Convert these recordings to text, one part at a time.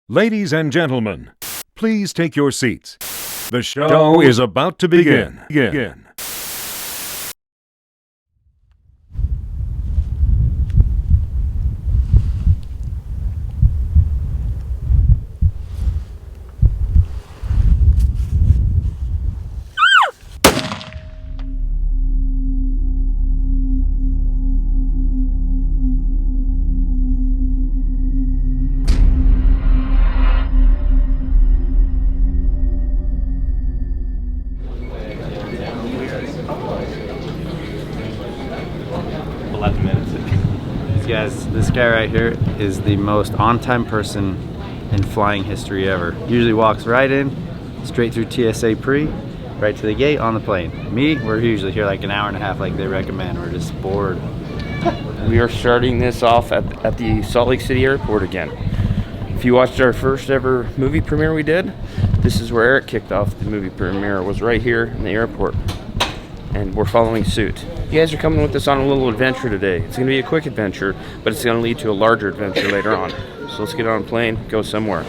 Ladies and gentlemen, please take your seats. The show is about to begin. Guys, this guy right here is the most on-time person in flying history ever. Usually walks right in, straight through TSA pre, right to the gate on the plane. Me, we're usually here like an hour and a half like they recommend. We're just bored. We are starting this off at the Salt Lake City airport again. If you watched our first ever movie premiere we did, this is where Eric kicked off the movie premiere, was right here in the airport. And we're following suit. You guys are coming with us on a little adventure today. It's gonna be a quick adventure, but it's gonna lead to a larger adventure later on. So let's get on a plane, go somewhere.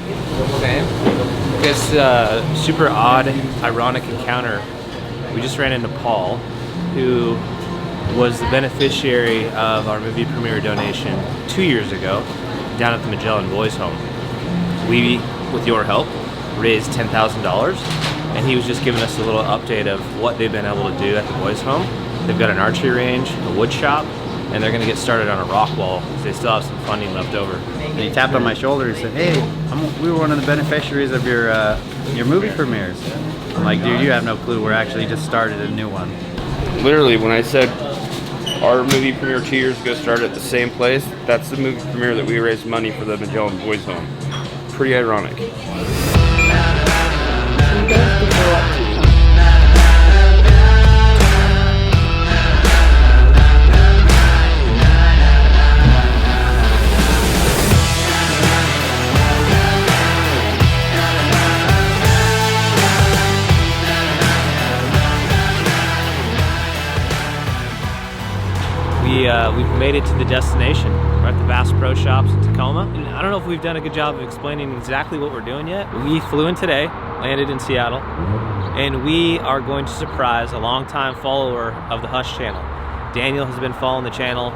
This super odd, ironic encounter. We just ran into Paul, who was the beneficiary of our movie premiere donation 2 years ago down at the Magellan Boys Home. We, with your help, raised $10,000, and he was just giving us a little update of what they've been able to do at the Boys Home. They've got an archery range, a wood shop, and they're gonna get started on a rock wall because they still have some funding left over. And he tapped on my shoulder and said, "Hey, we were one of the beneficiaries of your movie premieres." I'm like, "Dude, you have no clue. We're actually just started a new one." Literally, when I said our movie premiere 2 years ago started at the same place, that's the movie premiere that we raised money for the Magellan Boys Home. Pretty ironic. We've made it to the destination. We're at the Bass Pro Shops in Tacoma. And I don't know if we've done a good job of explaining exactly what we're doing yet. We flew in today, landed in Seattle, and we are going to surprise a longtime follower of the Hush channel. Daniel has been following the channel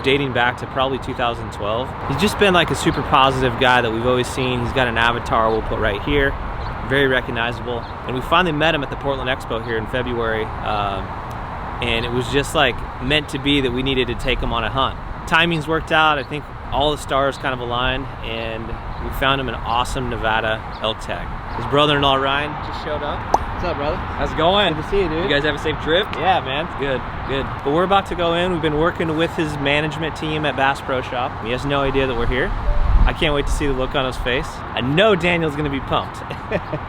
dating back to probably 2012. He's just been like a super positive guy that we've always seen. He's got an avatar we'll put right here, very recognizable. And we finally met him at the Portland Expo here in February. And it was just like meant to be that we needed to take him on a hunt. Timing's worked out. I think all the stars kind of aligned, and we found him an awesome Nevada elk tag. His brother-in-law Ryan just showed up. What's up, brother? How's it going? Good to see you, dude. You guys have a safe trip? Yeah, man. Good. But we're about to go in. We've been working with his management team at Bass Pro Shop. He has no idea that we're here. I can't wait to see the look on his face. I know Daniel's gonna be pumped.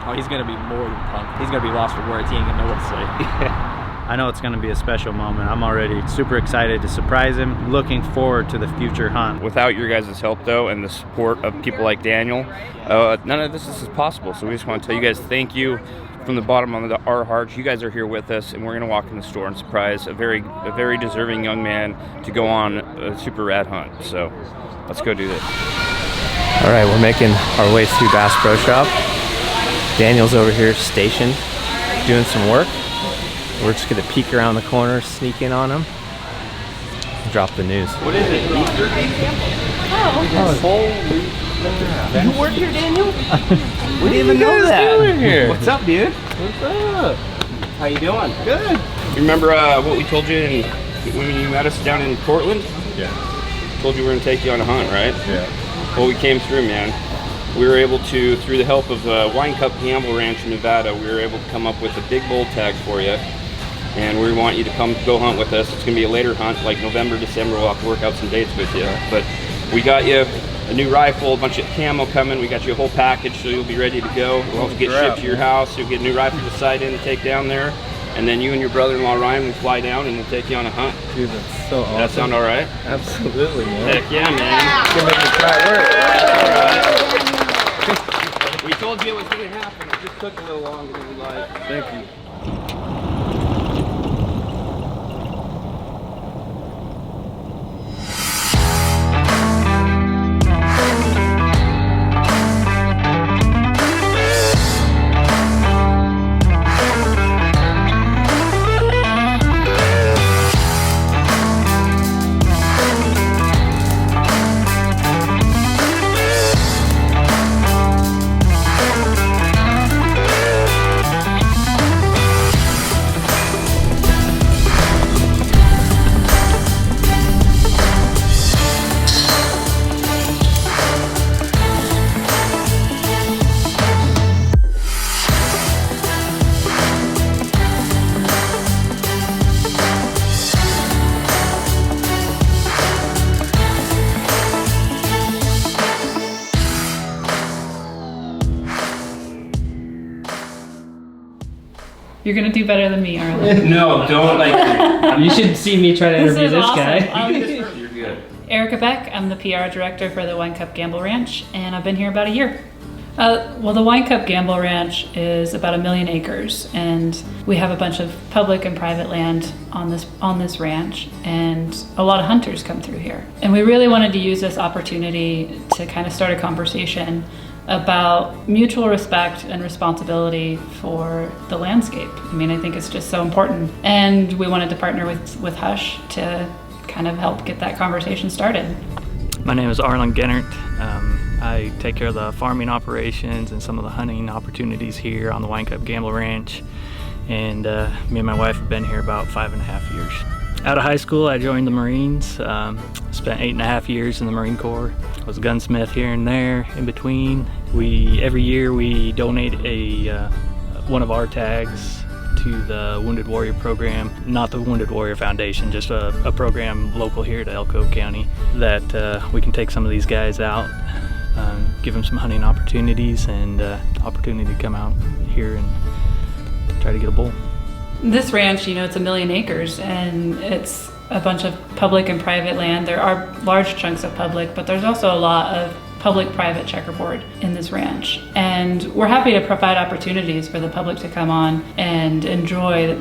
Oh, he's gonna be more than pumped. He's gonna be lost for words. He ain't gonna know what to say. I know it's going to be a special moment. I'm already super excited to surprise him. Looking forward to the future hunt. Without your guys' help, though, and the support of people like Daniel, none of this is possible. So we just want to tell you guys thank you from the bottom of our hearts. You guys are here with us, and we're going to walk in the store and surprise a very deserving young man to go on a super rad hunt. So let's go do this. All right, we're making our way through Bass Pro Shop. Daniel's over here stationed, doing some work. We're just gonna peek around the corner, sneak in on him, drop the news. What is it? Oh. You work here, Daniel? We didn't even know that. Here? What's up, dude? What's up? How you doing? Good. You remember what we told you when you met us down in Portland? Yeah. Told you we were gonna take you on a hunt, right? Yeah. Well, we came through, man. We were able to, through the help of Wine Cup Gamble Ranch in Nevada, we were able to come up with a big bull tag for you. And we want you to come go hunt with us. It's gonna be a later hunt, like November, December. We'll have to work out some dates with you. But we got you a new rifle, a bunch of camo coming. We got you a whole package, so you'll be ready to go. We'll also get shipped to your house. You'll get a new rifle to sight in and take down there. And then you and your brother-in-law Ryan will fly down and we'll take you on a hunt. Dude, that's so awesome. That sound all right? Absolutely, man. Heck yeah, man. It's gonna make me try work. We told you it was gonna happen. It just took a little longer than we liked. Thank you. You're gonna do better than me, Arlen. No, don't like. You should see me try to This interview is this awesome. guy. You're good. Erica Beck, I'm the PR director for the Wine Cup Gamble Ranch, and I've been here about a year. Well, the Wine Cup Gamble Ranch is about 1 million acres, and we have a bunch of public and private land on this ranch, and a lot of hunters come through here. And we really wanted to use this opportunity to kind of start a conversation about mutual respect and responsibility for the landscape. I mean, I think it's just so important. And we wanted to partner with Hush to kind of help get that conversation started. My name is Arlen Gennert. I take care of the farming operations and some of the hunting opportunities here on the Wine Cup Gamble Ranch. And me and my wife have been here about 5.5 years. Out of high school, I joined the Marines. Spent 8.5 years in the Marine Corps. I was a gunsmith here and there in between. Every year we donate one of our tags to the Wounded Warrior program, not the Wounded Warrior Foundation, just a program local here to Elko County that we can take some of these guys out, give them some hunting opportunities and opportunity to come out here and try to get a bull. This ranch, it's 1 million acres, and it's a bunch of public and private land. There are large chunks of public, but there's also a lot of public-private checkerboard in this ranch. And we're happy to provide opportunities for the public to come on and enjoy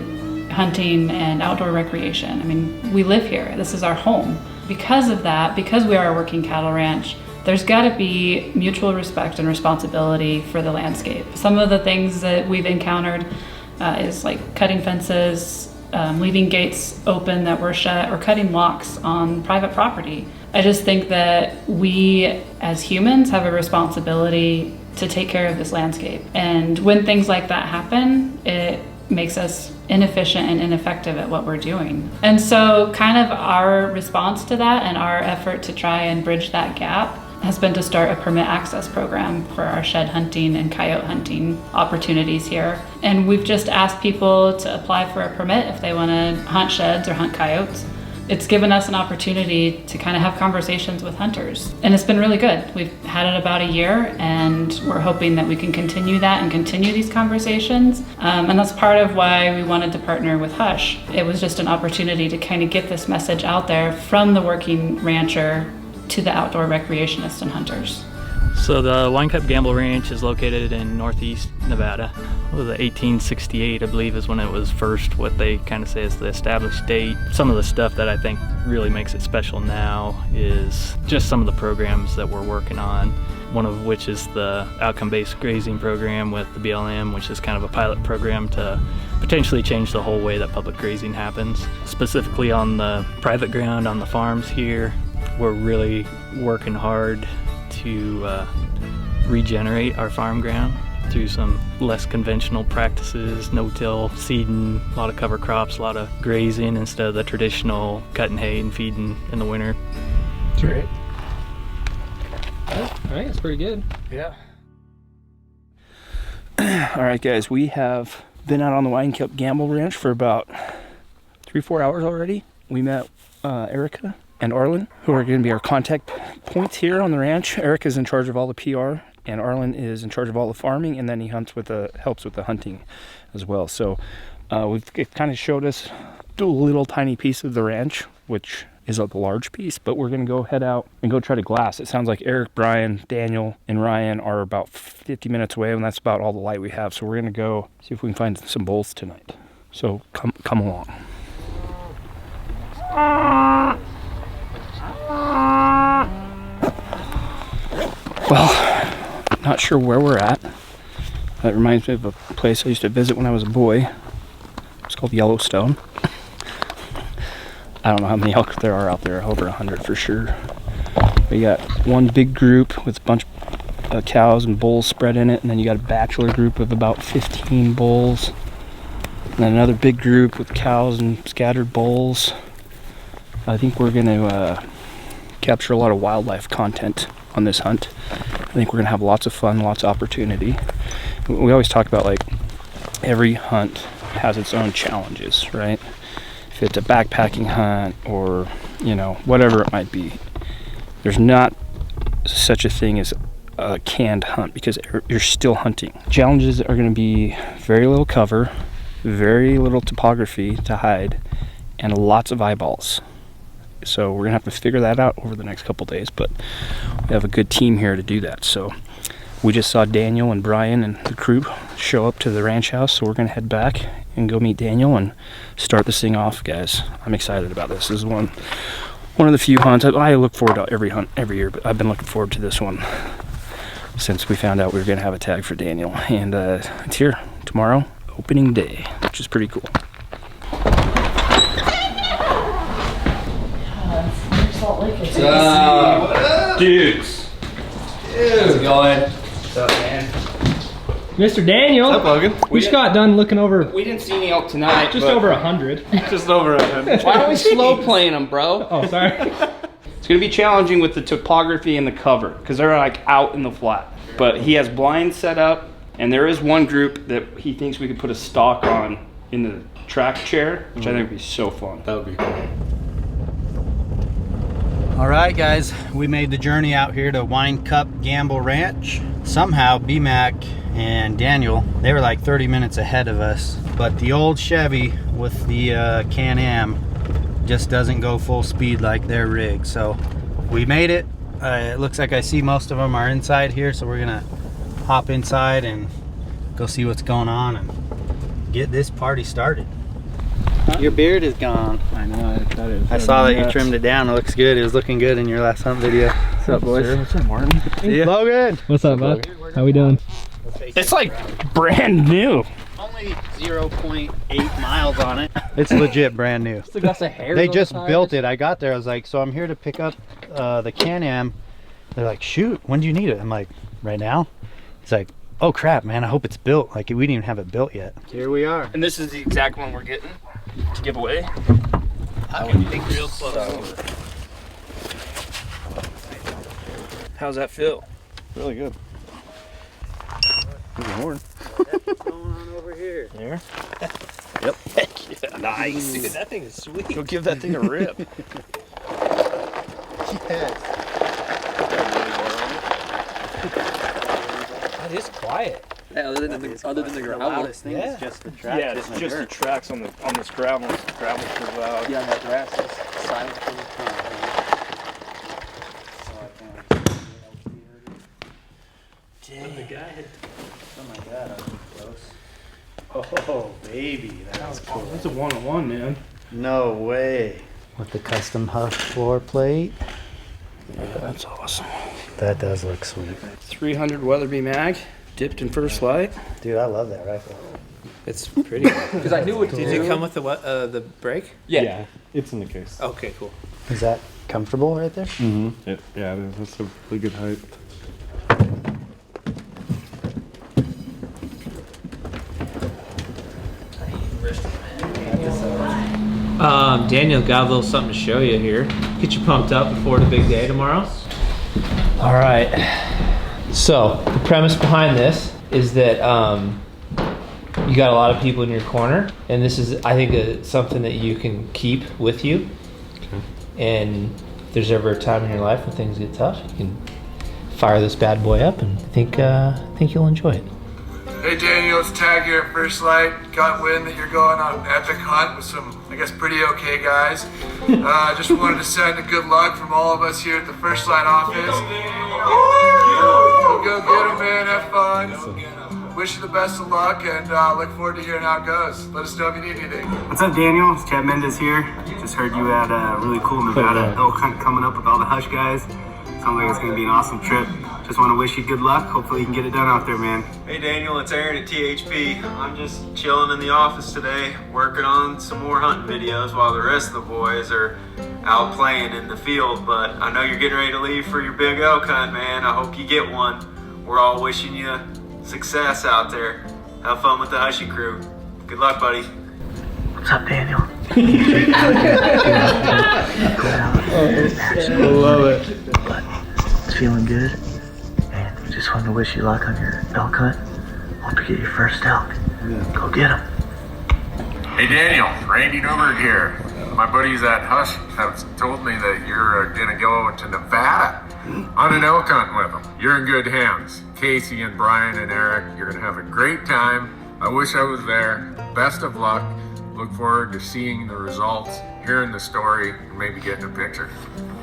hunting and outdoor recreation. I mean, we live here. This is our home. Because of that, because we are a working cattle ranch, there's got to be mutual respect and responsibility for the landscape. Some of the things that we've encountered is like cutting fences, leaving gates open that were shut, or cutting locks on private property. I just think that we as humans have a responsibility to take care of this landscape. And when things like that happen, it makes us inefficient and ineffective at what we're doing. And so kind of our response to that and our effort to try and bridge that gap has been to start a permit access program for our shed hunting and coyote hunting opportunities here. And we've just asked people to apply for a permit if they want to hunt sheds or hunt coyotes. It's given us an opportunity to kind of have conversations with hunters. And it's been really good. We've had it about a year, and we're hoping that we can continue that and continue these conversations. And that's part of why we wanted to partner with Hush. It was just an opportunity to kind of get this message out there from the working rancher to the outdoor recreationists and hunters. So the Wine Cup Gamble Ranch is located in northeast Nevada. Well, the 1868, I believe, is when it was first, what they kind of say is the established date. Some of the stuff that I think really makes it special now is just some of the programs that we're working on. One of which is the outcome-based grazing program with the BLM, which is kind of a pilot program to potentially change the whole way that public grazing happens. Specifically on the private ground, on the farms here, we're really working hard to regenerate our farm ground through some less conventional practices, no-till seeding, a lot of cover crops, a lot of grazing instead of the traditional cutting hay and feeding in the winter. That's great. All right, that's pretty good. Yeah. All right, guys, we have been out on the Wine Cup Gamble Ranch for about 3-4 hours already. We met Erica and Arlen, who are going to be our contact points here on the ranch. Erica's in charge of all the PR, and Arlen is in charge of all the farming, and then he helps with the hunting as well. So it kind of showed us a little tiny piece of the ranch, which is a large piece, but we're going to go head out and go try to glass. It sounds like Eric, Brian, Daniel, and Ryan are about 50 minutes away, and that's about all the light we have. So we're going to go see if we can find some bulls tonight. So come along. Well, not sure where we're at. That reminds me of a place I used to visit when I was a boy. It's called Yellowstone. I don't know how many elk there are out there, over 100 for sure. We got one big group with a bunch of cows and bulls spread in it, and then you got a bachelor group of about 15 bulls, and then another big group with cows and scattered bulls. I think we're going to capture a lot of wildlife content on this hunt. I think we're going to have lots of fun, lots of opportunity. We always talk about, like, every hunt has its own challenges, right? If it's a backpacking hunt or, whatever it might be, there's not such a thing as a canned hunt because you're still hunting. Challenges are going to be very little cover, very little topography to hide, and lots of eyeballs. So we're gonna have to figure that out over the next couple days, but we have a good team here to do that. So we just saw Daniel and Brian and the crew show up to the ranch house, so we're gonna head back and go meet Daniel and start this thing off, guys. I'm excited about this. This is one of the few hunts. I look forward to every hunt every year, but I've been looking forward to this one since we found out we were gonna have a tag for Daniel. And it's here tomorrow, opening day, which is pretty cool. Dudes. How's it going? What's up, man? Mr. Daniel. What's up, Logan? We just got done looking over We didn't see any elk tonight. just but- over 100. Just over 100. Why don't we slow playing them, bro? Oh, sorry. It's gonna be challenging with the topography and the cover because they're like out in the flat. But he has blinds set up, and there is one group that he thinks we could put a stock on in the track chair, which I think would be so fun. That would be cool. All right, guys, we made the journey out here to Wine Cup Gamble Ranch. Somehow, BMAC and Daniel, they were like 30 minutes ahead of us, but the old Chevy with the Can-Am just doesn't go full speed like their rig. So we made it. It looks like I see most of them are inside here, so we're gonna hop inside and go see what's going on and get this party started. Your beard is gone. I know, that is. I saw that you trimmed it down. It looks good. It was looking good in your last hunt video. What's up, boys? What's up, Martin? See ya. Logan! What's up, bud? How we doing? It's like brand new. Only 0.8 miles on it. It's legit brand new. Still got some hair. They just built it. I got there. I was like, so I'm here to pick up the Can-Am. They're like, shoot, when do you need it? I'm like, right now? It's like, oh crap, man, I hope it's built. Like, we didn't even have it built yet. Here we are. And this is the exact one we're getting to give away. I would think real close. How's that feel? Really good. There's a horn. What's going on over here? There? Yep. Heck yeah. Nice. Dude, that thing is sweet. Go give that thing a rip. Yes. That is quiet. Yeah, other than the gravel. The loudest thing is just the tracks. Yeah, it's just the tracks on this gravel. Gravel's pretty loud. Yeah, that grass is silent for the time. Dang. The guy had... Oh my god, that was close. Oh, baby, that's cool. That's a one-on-one, man. No way. With the custom Huff floor plate. Yeah, that's awesome. That does look sweet. 300 Weatherby mag, dipped in first light. Dude, I love that rifle. It's pretty. Because I knew what to do. Did it come with the brake? Yeah. It's in the case. Okay, cool. Is that comfortable right there? Mm-hmm. Yeah, it is. That's a really good height. Daniel got a little something to show you here. Get you pumped up before the big day tomorrow. All right. So the premise behind this is that you got a lot of people in your corner, and this is, I think, something that you can keep with you. Okay. And if there's ever a time in your life when things get tough, you can fire this bad boy up, and think you'll enjoy it. Hey Daniel, it's Tag here at First Light. Got wind that you're going on an epic hunt with some, I guess, pretty okay guys. Just wanted to send a good luck from all of us here at the First Light office. Go get 'em, man. Have fun. Wish you the best of luck, and look forward to hearing how it goes. Let us know if you need anything. What's up, Daniel? It's Chad Mendez here. Just heard you had a really cool Nevada elk hunt coming up with all the Hush guys. Sounds like it's going to be an awesome trip. Just want to wish you good luck. Hopefully you can get it done out there, man. Hey Daniel, it's Aaron at THP. I'm just chilling in the office today, working on some more hunting videos while the rest of the boys are out playing in the field. But I know you're getting ready to leave for your big elk hunt, man. I hope you get one. We're all wishing you success out there. Have fun with the Hushy crew. Good luck, buddy. What's up, Daniel? I love it. It's feeling good. And just wanted to wish you luck on your elk hunt. Hope you get your first elk. Go get him. Hey Daniel, Randy Newberg here. My buddies at Hush have told me that you're gonna go to Nevada on an elk hunt with them. You're in good hands. Casey and Brian and Eric, you're gonna have a great time. I wish I was there. Best of luck. Look forward to seeing the results, hearing the story, and maybe getting a picture.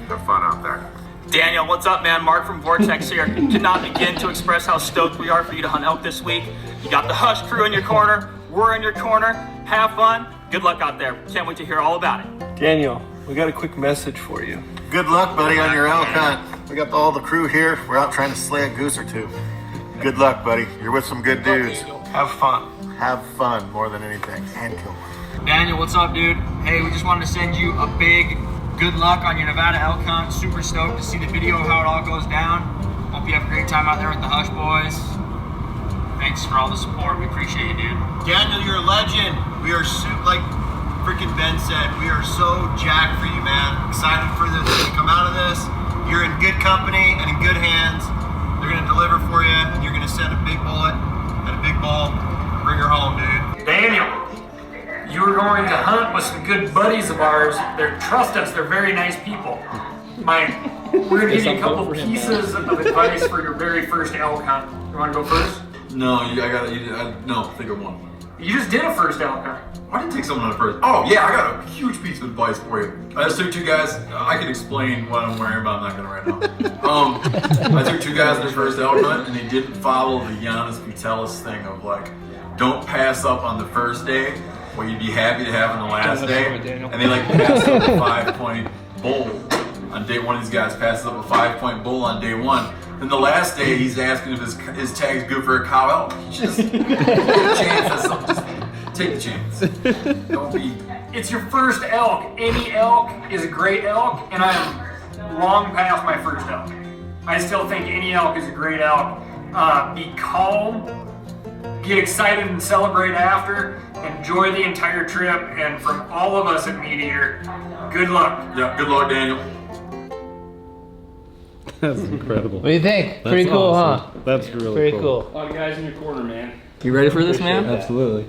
Have fun out there. Daniel, what's up, man? Mark from Vortex here. Could not begin to express how stoked we are for you to hunt elk this week. You got the Hush crew in your corner. We're in your corner. Have fun. Good luck out there. Can't wait to hear all about it. Daniel, we got a quick message for you. Good luck, buddy, on your elk hunt. We got all the crew here. We're out trying to slay a goose or two. Good luck, buddy. You're with some good dudes. Have fun. Have fun more than anything, and kill one. Daniel, what's up, dude? Hey, we just wanted to send you a big good luck on your Nevada elk hunt. Super stoked to see the video of how it all goes down. Hope you have a great time out there with the Hush boys. Thanks for all the support. We appreciate you, dude. Daniel, you're a legend. We are like freaking Ben said, we are so jacked for you, man. Excited for this to come out of this. You're in good company and in good hands. They're gonna deliver for you. You're gonna send a big bullet and a big bull. Bring her home, dude. Daniel, you're going to hunt with some good buddies of ours. Trust us, they're very nice people. We're gonna give you a couple pieces of advice for your very first elk hunt. You wanna go first? No, no, think of one. You just did a first elk hunt. I didn't take someone on a first. Oh yeah, I got a huge piece of advice for you. I just took two guys. I can explain what I'm wearing, but I'm not gonna right now. I took two guys on their first elk hunt, and they didn't follow the Giannis Vitalis thing of like, don't pass up on the first day what you'd be happy to have on the last day. And they like passed up a 5-point bull on day one. These guys passes up a 5-point bull on day one. Then the last day, he's asking if his tag's good for a cow elk. Just take a chance. Just take the chance. Don't be. It's your first elk. Any elk is a great elk, and I'm long past my first elk. I still think any elk is a great elk. Be calm, get excited and celebrate after, enjoy the entire trip, and from all of us at Meat Eater, good luck. Yeah, good luck, Daniel. That's incredible. What do you think? That's Pretty cool, awesome. huh? That's really Pretty cool. cool. A lot of guys in your corner, man. You ready for this, man? Absolutely.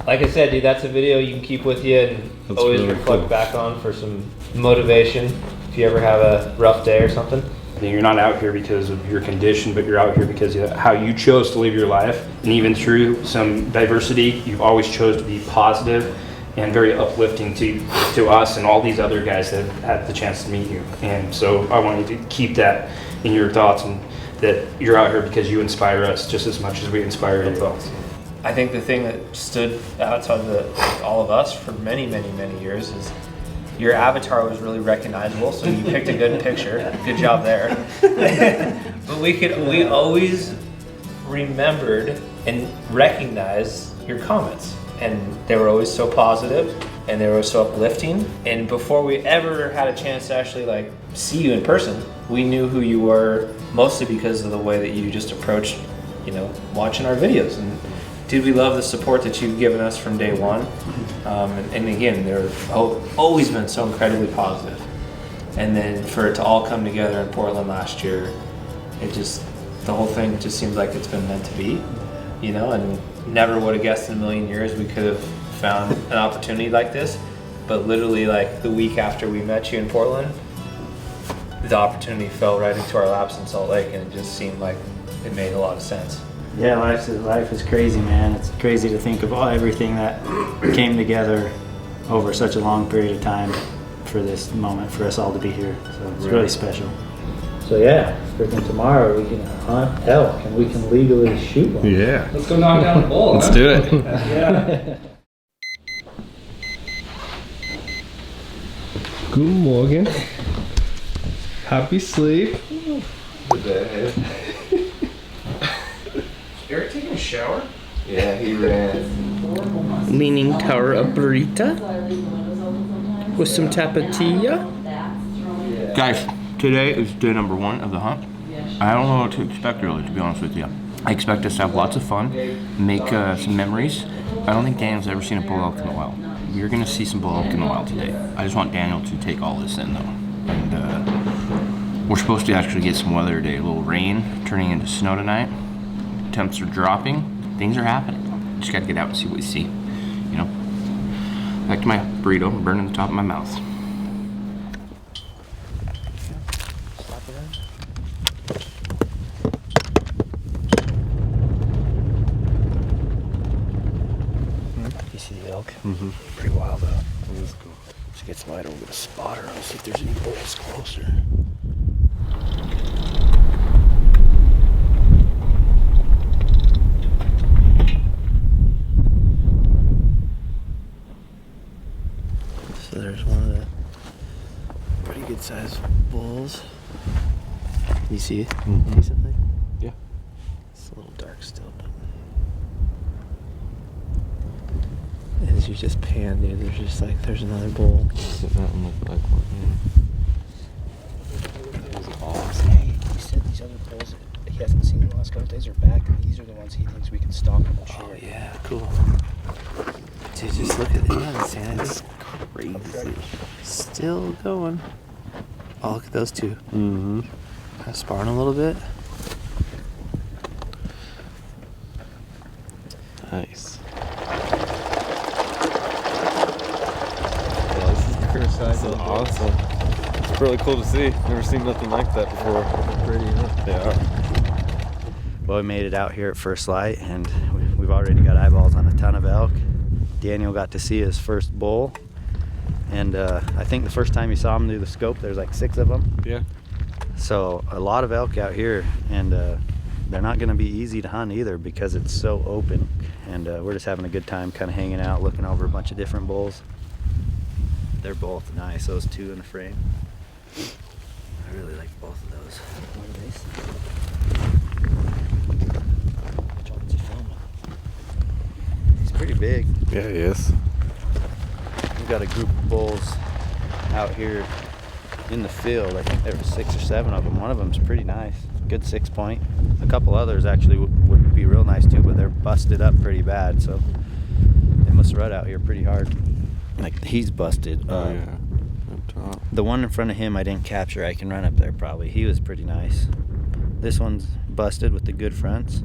Like I said, dude, that's a video you can keep with you and That's always really reflect cool. back on for some motivation if you ever have a rough day or something. You're not out here because of your condition, but you're out here because of how you chose to live your life. And even through some diversity, you've always chose to be positive and very uplifting to us and all these other guys that have had the chance to meet you. And so I want you to keep that in your thoughts, and that you're out here because you inspire us just as much as we inspire you. I think the thing that stood out to all of us for many, many, many years is your avatar was really recognizable, so you picked a good picture. Good job there. But we always remembered and recognized your comments. And they were always so positive, and they were so uplifting. And before we ever had a chance to actually like see you in person, we knew who you were, mostly because of the way that you just approached, watching our videos. And dude, we love the support that you've given us from day one. And again, they've always been so incredibly positive. And then for it to all come together in Portland last year, the whole thing just seems like it's been meant to be, and never would have guessed in a million years we could have found an opportunity like this. But literally like the week after we met you in Portland, the opportunity fell right into our laps in Salt Lake, and it just seemed like it made a lot of sense. Yeah, life is crazy, man. It's crazy to think of everything that came together over such a long period of time for this moment, for us all to be here. So it's really special. So yeah, freaking tomorrow we can hunt elk and we can legally shoot one. Yeah. Let's go knock down the bull. Let's huh? do it. Yeah. Good morning. Happy sleep. Eric taking a shower? Yeah, he ran. Leaning Tower of burrito with some tapatilla. Guys, today is day number 1 of the hunt. I don't know what to expect really, to be honest with you. I expect us to have lots of fun, make some memories. I don't think Daniel's ever seen a bull elk in the wild. We're gonna see some bull elk in the wild today. I just want Daniel to take all this in though. And we're supposed to actually get some weather today. A little rain turning into snow tonight. Temps are dropping. Things are happening. Just gotta get out and see what we see. Back to my burrito. I'm burning the top of my mouth. Pretty wild though. That is cool. Just get some light over the spotter and see if there's any bulls closer. So there's one of the pretty good sized bulls. You see it decently? Yeah. It's a little dark still, but as you just pan, dude, there's just like, there's another bull. That one looked like one, That was awesome. Hey, he said these other bulls that he hasn't seen in the last couple days are back, and these are the ones he thinks we can stalk and share. Oh yeah, cool. Dude, just look at that, Santa. It's crazy. Still going. Oh, look at those two. Mm-hmm. Kind of sparring a little bit. Nice. Yeah, this is awesome. It's really cool to see. Never seen nothing like that before. Pretty, huh? Yeah. Well, we made it out here at First Light, and we've already got eyeballs on a ton of elk. Daniel got to see his first bull, and I think the first time you saw him through the scope, there's like 6 of them. Yeah. So a lot of elk out here, and they're not going to be easy to hunt either because it's so open. And we're just having a good time kind of hanging out, looking over a bunch of different bulls. They're both nice, those two in the frame. I really like both of those. What are they? Which one's he filming? He's pretty big. Yeah, he is. We've got a group of bulls out here in the field. I think there were 6 or 7 of them. One of them's pretty nice, good 6 point. A couple others actually would be real nice too, but they're busted up pretty bad, so they must rut out here pretty hard. Like, he's busted up. Yeah. Up top. The one in front of him I didn't capture. I can run up there probably. He was pretty nice. This one's busted with the good fronts.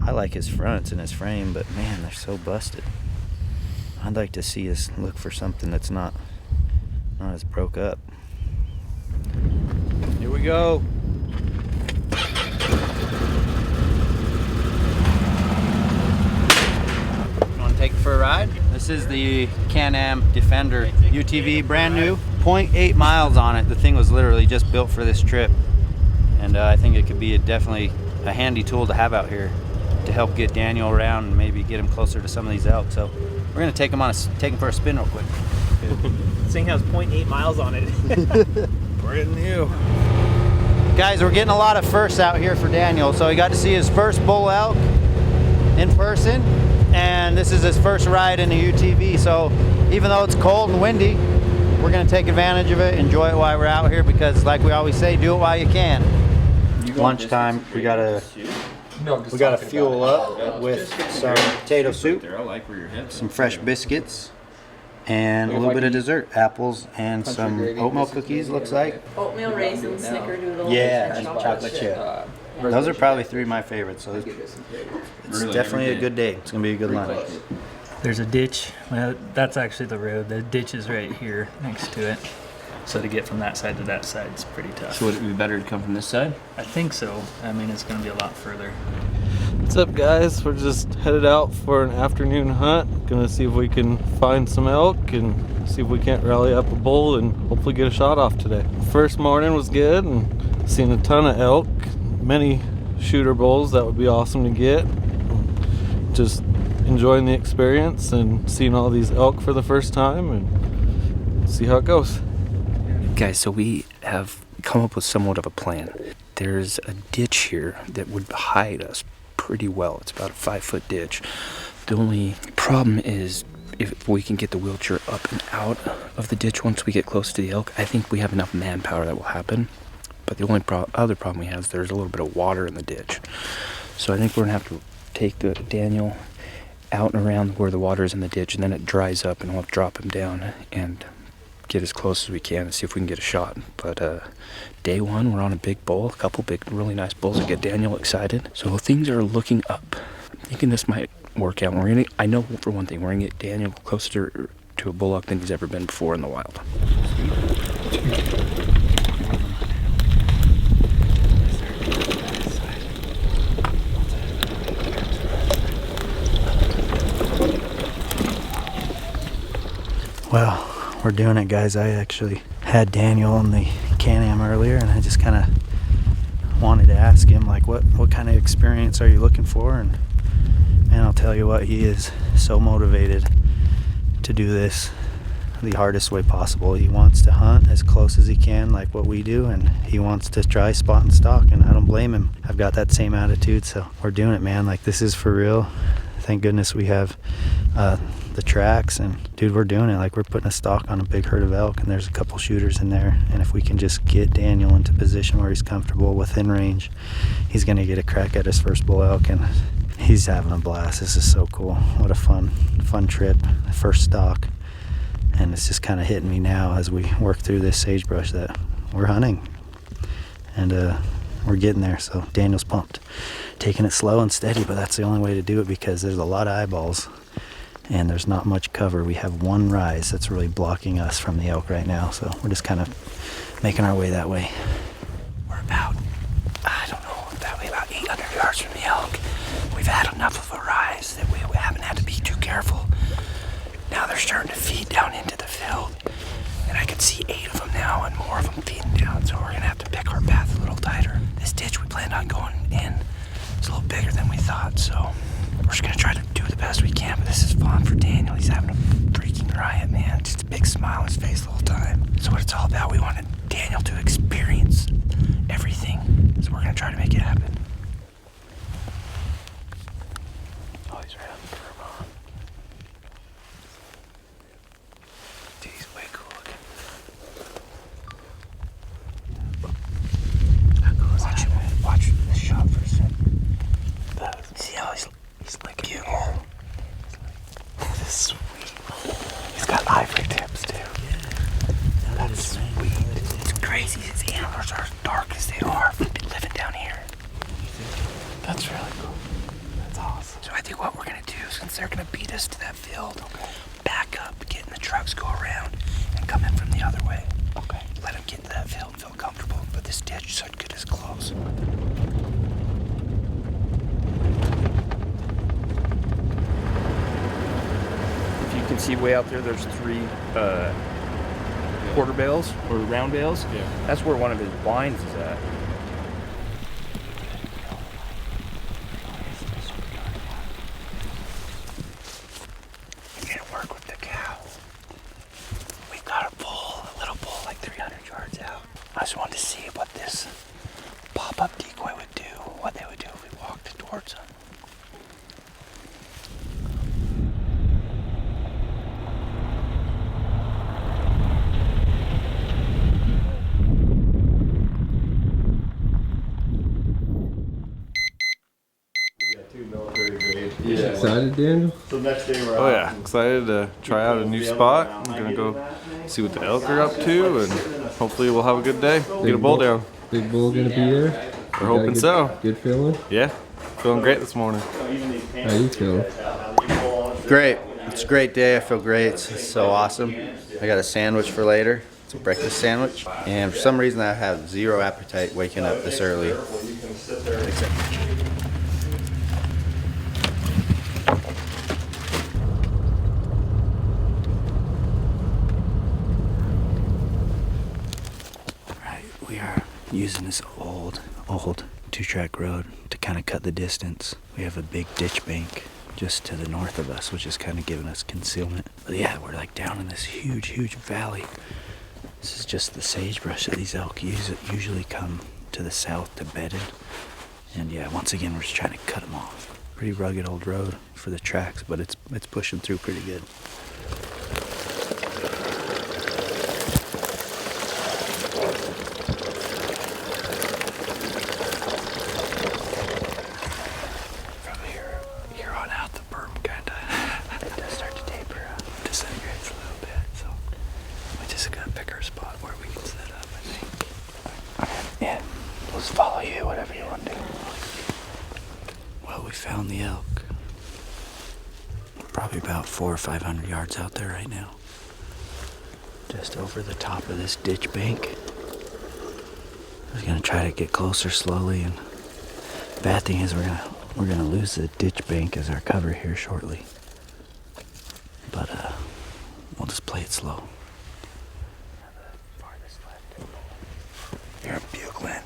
I like his fronts and his frame, but man, they're so busted. I'd like to see us look for something that's not as broke up. Here we go. Want to take it for a ride? This is the Can-Am Defender UTV, brand new. 0.8 miles on it. The thing was literally just built for this trip, and I think it could be definitely a handy tool to have out here to help get Daniel around and maybe get him closer to some of these elk. So we're gonna take him for a spin real quick. This thing has 0.8 miles on it. Brand new. Guys, we're getting a lot of firsts out here for Daniel. So he got to see his first bull elk in person, and this is his first ride in a UTV. So even though it's cold and windy, we're gonna take advantage of it, enjoy it while we're out here, because like we always say, do it while you can. Lunchtime, we gotta fuel up with some potato soup, some fresh biscuits, and a little bit of dessert, apples and some oatmeal cookies, looks like. Oatmeal, raisins, snickerdoodle, Yeah, and chocolate chip. Those are probably 3 of my favorites, so it's definitely a good day. It's gonna be a good lunch. There's a ditch. Well, that's actually the road. The ditch is right here next to it. So to get from that side to that side is pretty tough. So would it be better to come from this side? I think so. I mean, it's going to be a lot further. What's up, guys? We're just headed out for an afternoon hunt. Gonna see if we can find some elk and see if we can't rally up a bull and hopefully get a shot off today. First morning was good and seen a ton of elk, many shooter bulls. That would be awesome to get. Just enjoying the experience and seeing all these elk for the first time and see how it goes. Guys, so we have come up with somewhat of a plan. There's a ditch here that would hide us pretty well. It's about a 5-foot ditch. The only problem is if we can get the wheelchair up and out of the ditch once we get close to the elk, I think we have enough manpower that will happen. But the only other problem we have is there's a little bit of water in the ditch. So I think we're gonna have to take the Daniel out and around where the water is in the ditch, and then it dries up and we'll drop him down and get as close as we can and see if we can get a shot. But day one, we're on a big bull, a couple big, really nice bulls that get Daniel excited. So things are looking up. I'm thinking this might work out. I know for one thing, we're gonna get Daniel closer to a bullock than he's ever been before in the wild. Well, we're doing it, guys. I actually had Daniel in the Can-Am earlier, and I just kind of wanted to ask him, like, what kind of experience are you looking for? And man, I'll tell you what, he is so motivated to do this the hardest way possible. He wants to hunt as close as he can, like what we do, and he wants to try spot and stock, and I don't blame him. I've got that same attitude, so we're doing it, man. Like, this is for real. Thank goodness we have the tracks, and dude, we're doing it. Like, we're putting a stock on a big herd of elk, and there's a couple shooters in there, and if we can just get Daniel into position where he's comfortable within range, he's gonna get a crack at his first bull elk, and he's having a blast. This is so cool. What a fun trip, first stock. And it's just kind of hitting me now as we work through this sagebrush that we're hunting, and we're getting there. So Daniel's pumped, taking it slow and steady, but that's the only way to do it because there's a lot of eyeballs and there's not much cover. We have one rise that's really blocking us from the elk right now, so we're just kind of making our way that way. We're about, I don't know, about 800 yards from the elk. We've had enough of a rise that we haven't had to be too careful. Now they're starting to feed down into the field, and I can see 8 of them now and more of them feeding down, so we're gonna have to pick our path a little tighter. This ditch we planned on going in is a little bigger than we thought, so we're just gonna try to do the best we can, but this is fun for Daniel. He's having a freaking riot, man. Just a big smile on his face the whole time. So what it's all about, we wanted Daniel to experience everything, so we're gonna try to make it happen. Oh, he's right on the curb. Dude, he's way cool looking. Watch this shot for a second. See how he's licking the air? This is sweet. He's got ivory tips too. Yeah, that's sweet. It's crazy. His antlers are as dark as they are living down here. That's really cool. That's awesome. So I think what we're gonna do, since they're gonna beat us to that field, back up, get in the trucks, go around, and come in from the other way. Okay. Let them get into that field and feel comfortable. But this ditch should get us close. You can see way out there, there's 3 quarter bales or round bales. Yeah. That's where one of his blinds is at. We're gonna work with the cow. We've got a little bull like 300 yards out. I just wanted to see what this pop-up decoy would do, what they would do if we walked towards them. Excited, Daniel? So next day we're out. Excited to try out a new spot. I'm gonna go see what the elk are up to, and hopefully we'll have a good day. Get a bull down. Big bull gonna be there? We're hoping so. Good feeling? Yeah, feeling great this morning. How you feeling? Great. It's a great day. I feel great. It's so awesome. I got a sandwich for later. It's a breakfast sandwich. And for some reason I have zero appetite waking up this early. We are using this old 2-track road to kind of cut the distance. We have a big ditch bank just to the north of us, which is kind of giving us concealment. But yeah, we're like down in this huge valley. This is just the sagebrush that these elk usually come to the south to bed in. And yeah, once again, we're just trying to cut them off. Pretty rugged old road for the tracks, but it's pushing through pretty good. Found the elk. We're probably about 400 or 500 yards out there right now. Just over the top of this ditch bank. I was gonna try to get closer slowly, and the bad thing is we're gonna lose the ditch bank as our cover here shortly. But we'll just play it slow. Here in Bugland.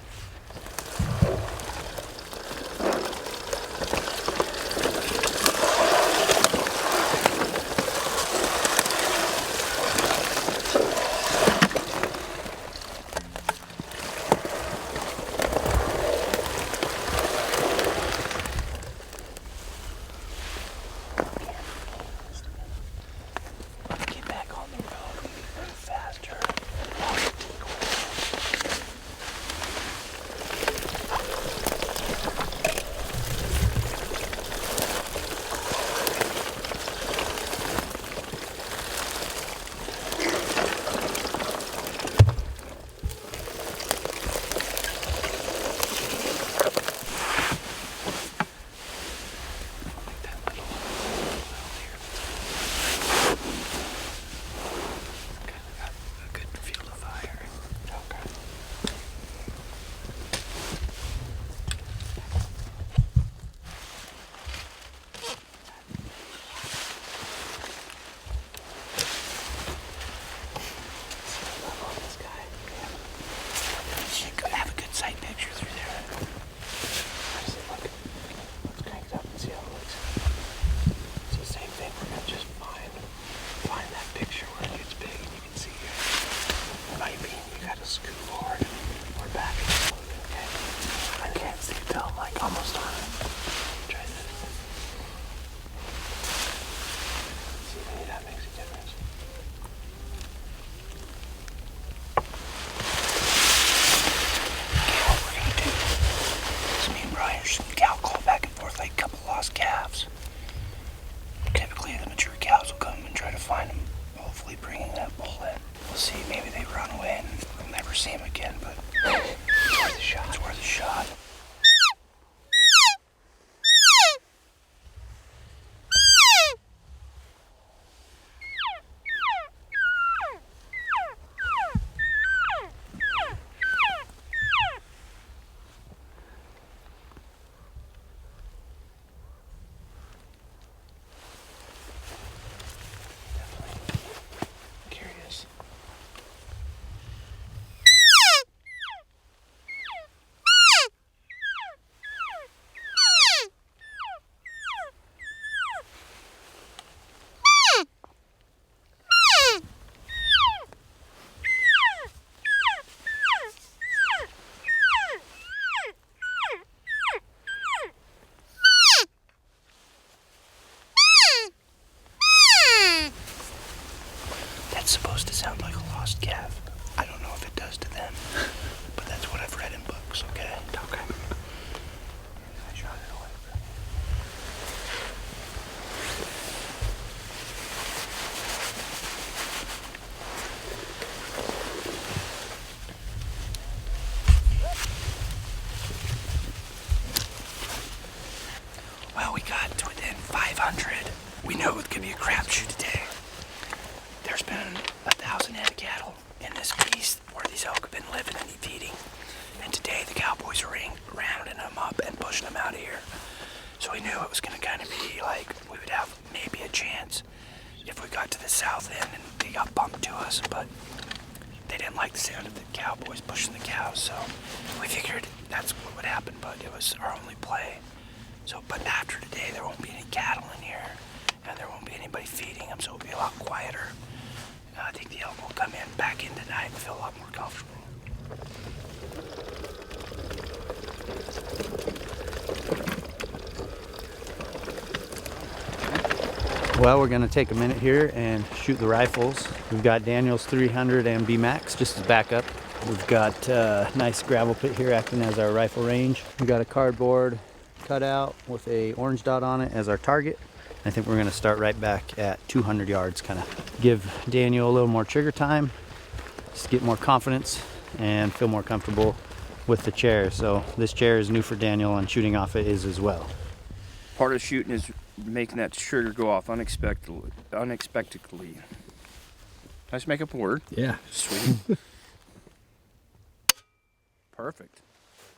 Get back on the road. We can run faster. See him again, but it's worth a shot. It's worth a shot. Curious. That's supposed to sound like a lost calf. I don't know if it does to them, but that's what I've read in books, okay? Okay. I shot it away. Well, we got to within 500. We knew it could be a crapshoot today. There's been 1,000 head of cattle in this piece where these elk have been living and feeding. And today the cowboys are rounding them up and pushing them out of here. So we knew it was going to kind of be like we would have maybe a chance if we got to the south end and they got bumped to us. But they didn't like the sound of the cowboys pushing the cows. So we figured that's what would happen, but it was our only play. So, but after today, there won't be any cattle in here. And there won't be anybody feeding them, so it'll be a lot quieter. I think the elk will come in back in tonight and feel a lot more comfortable. Well, we're gonna take a minute here and shoot the rifles. We've got Daniel's 300 MB Max just as backup. We've got a nice gravel pit here acting as our rifle range. We've got a cardboard cutout with a orange dot on it as our target. I think we're gonna start right back at 200 yards, kind of give Daniel a little more trigger time, just get more confidence and feel more comfortable with the chair. So this chair is new for Daniel and shooting off it is as well. Part of shooting is making that trigger go off unexpectedly. Let's make up a word. Yeah. Sweet. Perfect.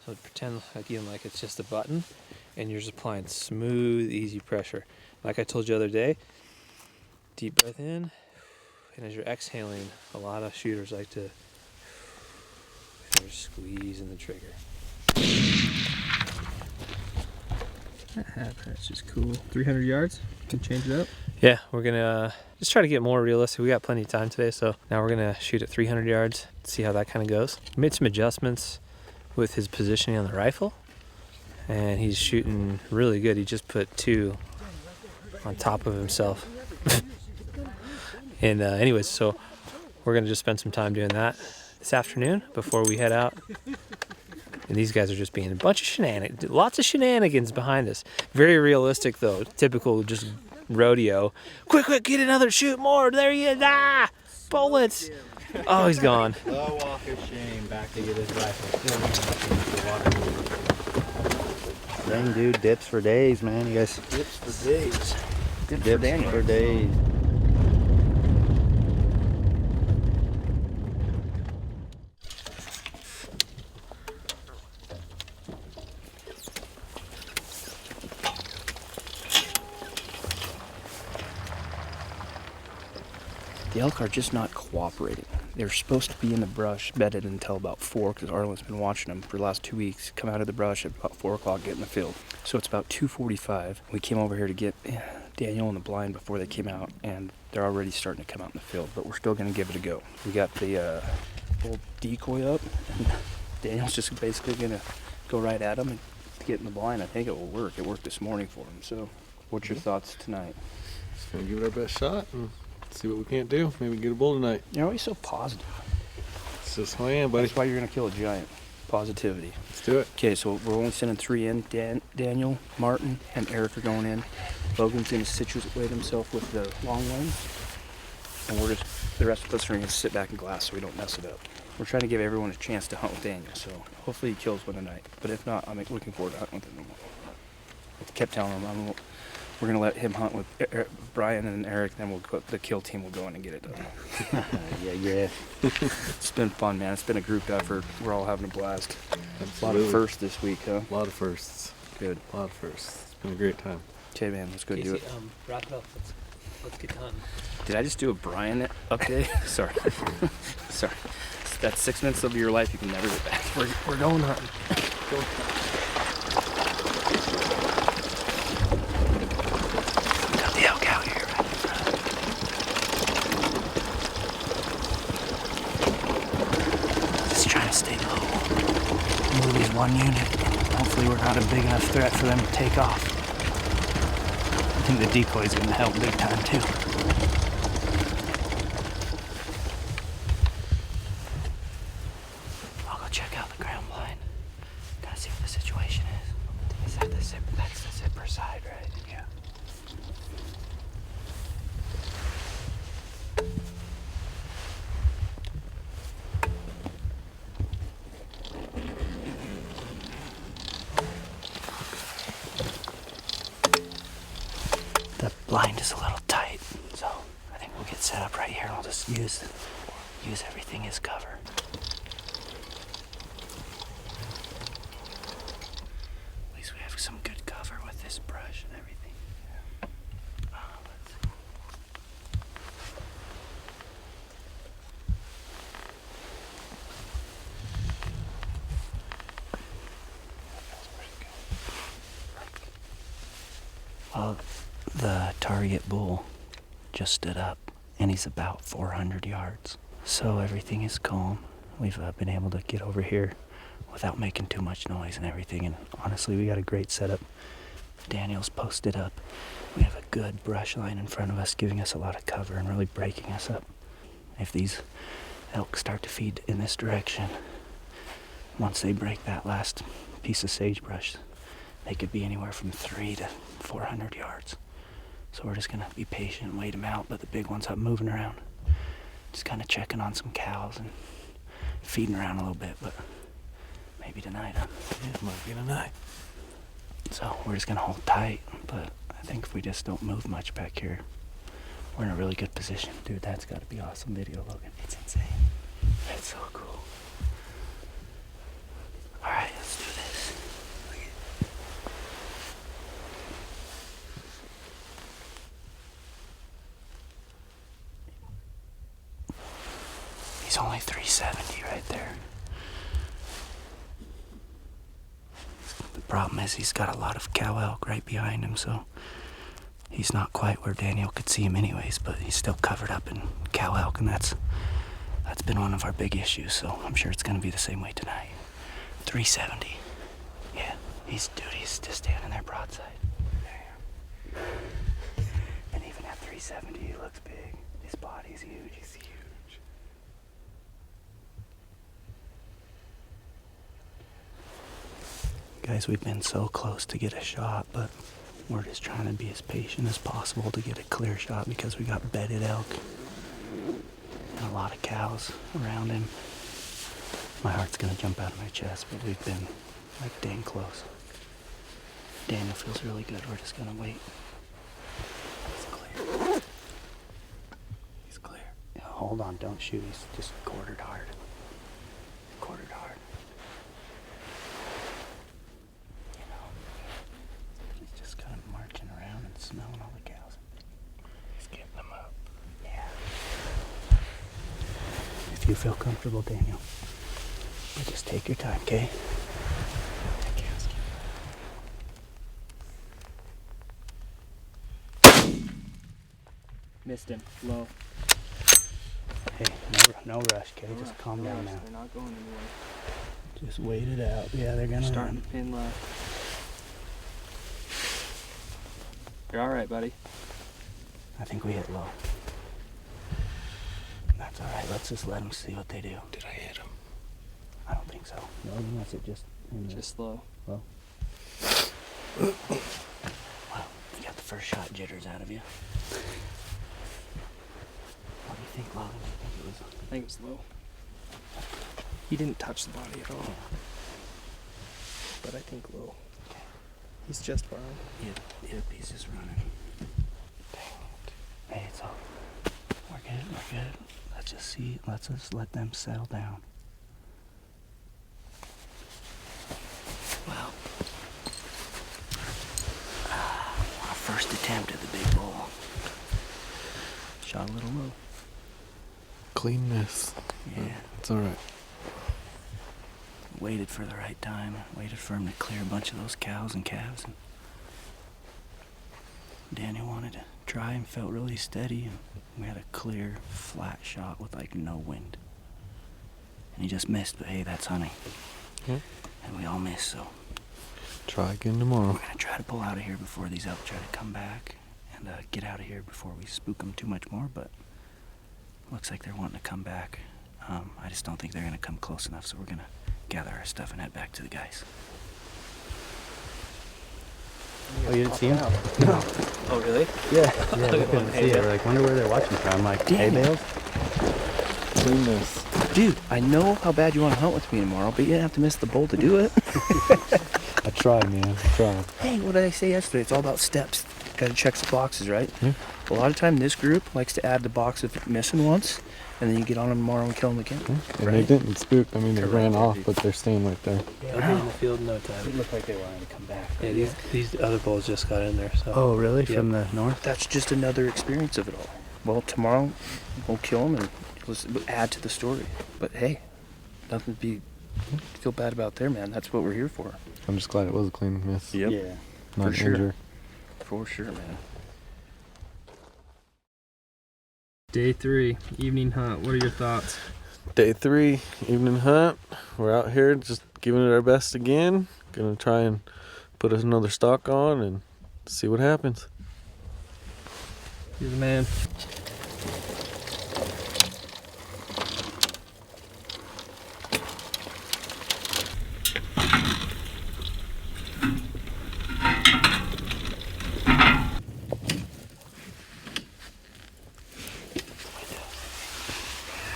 So pretend again like it's just a button and you're just applying smooth, easy pressure. Like I told you the other day, deep breath in And as you're exhaling, a lot of shooters like to just squeeze in the trigger. That's just cool. 300 yards. Can change it up. Yeah, we're gonna just try to get more realistic. We got plenty of time today, so now we're gonna shoot at 300 yards, see how that kind of goes. Made some adjustments with his positioning on the rifle, and he's shooting really good. He just put 2 on top of himself. And anyways, so we're gonna just spend some time doing that this afternoon before we head out. And these guys are just being a bunch of shenanigans, lots of shenanigans behind us. Very realistic though, typical just rodeo. Quick, get another, shoot more, there he is, bullets. Oh, he's gone. The walk of shame, back to get his rifle. Dang dude, dips for days, man. You guys. Dips for days. Dips for days. The elk are just not cooperating. They're supposed to be in the brush bedded until about 4 because Arlen's been watching them for the last 2 weeks. Come out of the brush at about 4 o'clock, get in the field. So it's about 2:45. We came over here to get Daniel in the blind before they came out, and they're already starting to come out in the field, but we're still going to give it a go. We got the old decoy up, and Daniel's just basically going to go right at him and get in the blind. I think it will work. It worked this morning for him. So what's your thoughts tonight? Just going to give it our best shot and see what we can't do. Maybe get a bull tonight. You're always so positive. It's just who I am, buddy. That's why you're going to kill a giant. Positivity. Let's do it. Okay, so we're only sending 3 in. Daniel, Martin, and Eric are going in. Logan's going to situate himself with the long lens. And the rest of us are going to sit back and glass so we don't mess it up. We're trying to give everyone a chance to hunt with Daniel, so hopefully he kills one tonight. But if not, I'm looking forward to hunting with him. I kept telling him we're going to let him hunt with Brian and Eric, then the kill team will go in and get it done. Yeah. It's been fun, man. It's been a group effort. We're all having a blast. Absolutely. A lot of firsts this week, huh? A lot of firsts. Good. A lot of firsts. It's been a great time. Okay, man, let's go do it. Wrap it up. Let's get done. Did I just do a Brian update? Sorry. Sorry. That's 6 minutes of your life you can never get back. We're going hunting. Got the elk out here right in front. Just trying to stay low. Move as one unit. Hopefully we're not a big enough threat for them to take off. I think the decoy's gonna help big time too. I'll go check out the ground blind. Gotta see what the situation is. Is that the zipper? That's the zipper side, right? Yeah. The blind is a little tight, so I think we'll get set up right here and we'll just use everything as cover. At least we have some good cover with this brush and everything. Well, the target bull just stood up, and he's about 400 yards. So everything is calm. We've been able to get over here without making too much noise and everything, and honestly, we got a great setup. Daniel's posted up. We have a good brush line in front of us, giving us a lot of cover and really breaking us up. If these elk start to feed in this direction, once they break that last piece of sagebrush, they could be anywhere from 300 to 400 yards. So we're just gonna be patient and wait them out, let the big ones up moving around. Just kind of checking on some cows and feeding around a little bit, but maybe tonight, huh? Yeah, it might be tonight. So we're just gonna hold tight, but I think if we just don't move much back here, we're in a really good position. Dude, that's gotta be awesome video, Logan. It's insane. That's so cool. All right, let's do this. He's only 370 right there. The problem is he's got a lot of cow elk right behind him, so he's not quite where Daniel could see him anyways, but he's still covered up in cow elk, and that's been one of our big issues, so I'm sure it's gonna be the same way tonight. 370. Yeah, he's just standing there broadside. And even at 370, he looks big. His body's huge. He's huge. Guys, we've been so close to get a shot, but we're just trying to be as patient as possible to get a clear shot because we got bedded elk and a lot of cows around him. My heart's gonna jump out of my chest, but we've been like dang close. Daniel feels really good. We're just gonna wait. He's clear. He's clear. Yeah, hold on, don't shoot. He's just quartered hard. Quartered hard. You know, he's just kind of marching around and smelling all the cows. He's getting them up. Yeah. If you feel comfortable, Daniel, but just take your time, okay? Missed him. Low. Hey, no rush, okay? Just calm down now. They're not going anywhere. Just wait it out. Yeah, they're gonna Starting to pin left. You're all right, buddy. I think we hit low. That's all right. Let's just let them see what they do. Did I hit him? I don't think so. No, unless it just low. Low. Wow, you got the first shot jitters out of you. What do you think, Logan? I think it was low. He didn't touch the body at all. But I think low. Okay. He's just fine. Yep, he's just running. Dang it. Hey, it's all. We're good. Let's just let them settle down. Well, our first attempt at the big bull. Shot a little low. Clean miss. Yeah. It's alright. Waited for the right time. Waited for him to clear a bunch of those cows and calves. And Daniel wanted to try and felt really steady. And we had a clear, flat shot with like no wind. And he just missed, but hey, that's hunting. Yeah. And we all missed, so. Try again tomorrow. We're gonna try to pull out of here before these elk try to come back. And get out of here before we spook them too much more, but looks like they're wanting to come back. I just don't think they're gonna come close enough, so we're gonna gather our stuff and head back to the guys. Oh, you didn't see him? No. Oh, really? Yeah. Yeah, we couldn't see it. We're like, wonder where they're watching from. I'm like, hay bales? Clean miss. Dude, I know how bad you want to hunt with me tomorrow, but you didn't have to miss the bull to do it. I tried, man. I tried. Hey, what did I say yesterday? It's all about steps. Gotta check the boxes, right? Yeah. A lot of time, this group likes to add the box of missing once, and then you get on them tomorrow and kill them again. And they didn't spook. I mean, they ran off, but they're staying right there. They'll be in the field in no time. It looked like they wanted to come back. Yeah, these other bulls just got in there. So. Oh, really? Yep. From the north? That's just another experience of it all. Well, tomorrow we'll kill them and we'll add to the story. But hey, nothing to be feel bad about there, man. That's what we're here for. I'm just glad it was a clean miss. Yep. Yeah. Not for sure. injury. For sure, man. Day 3, evening hunt. What are your thoughts? Day 3, evening hunt. We're out here just giving it our best again. Gonna try and put another stock on and see what happens. You're the man.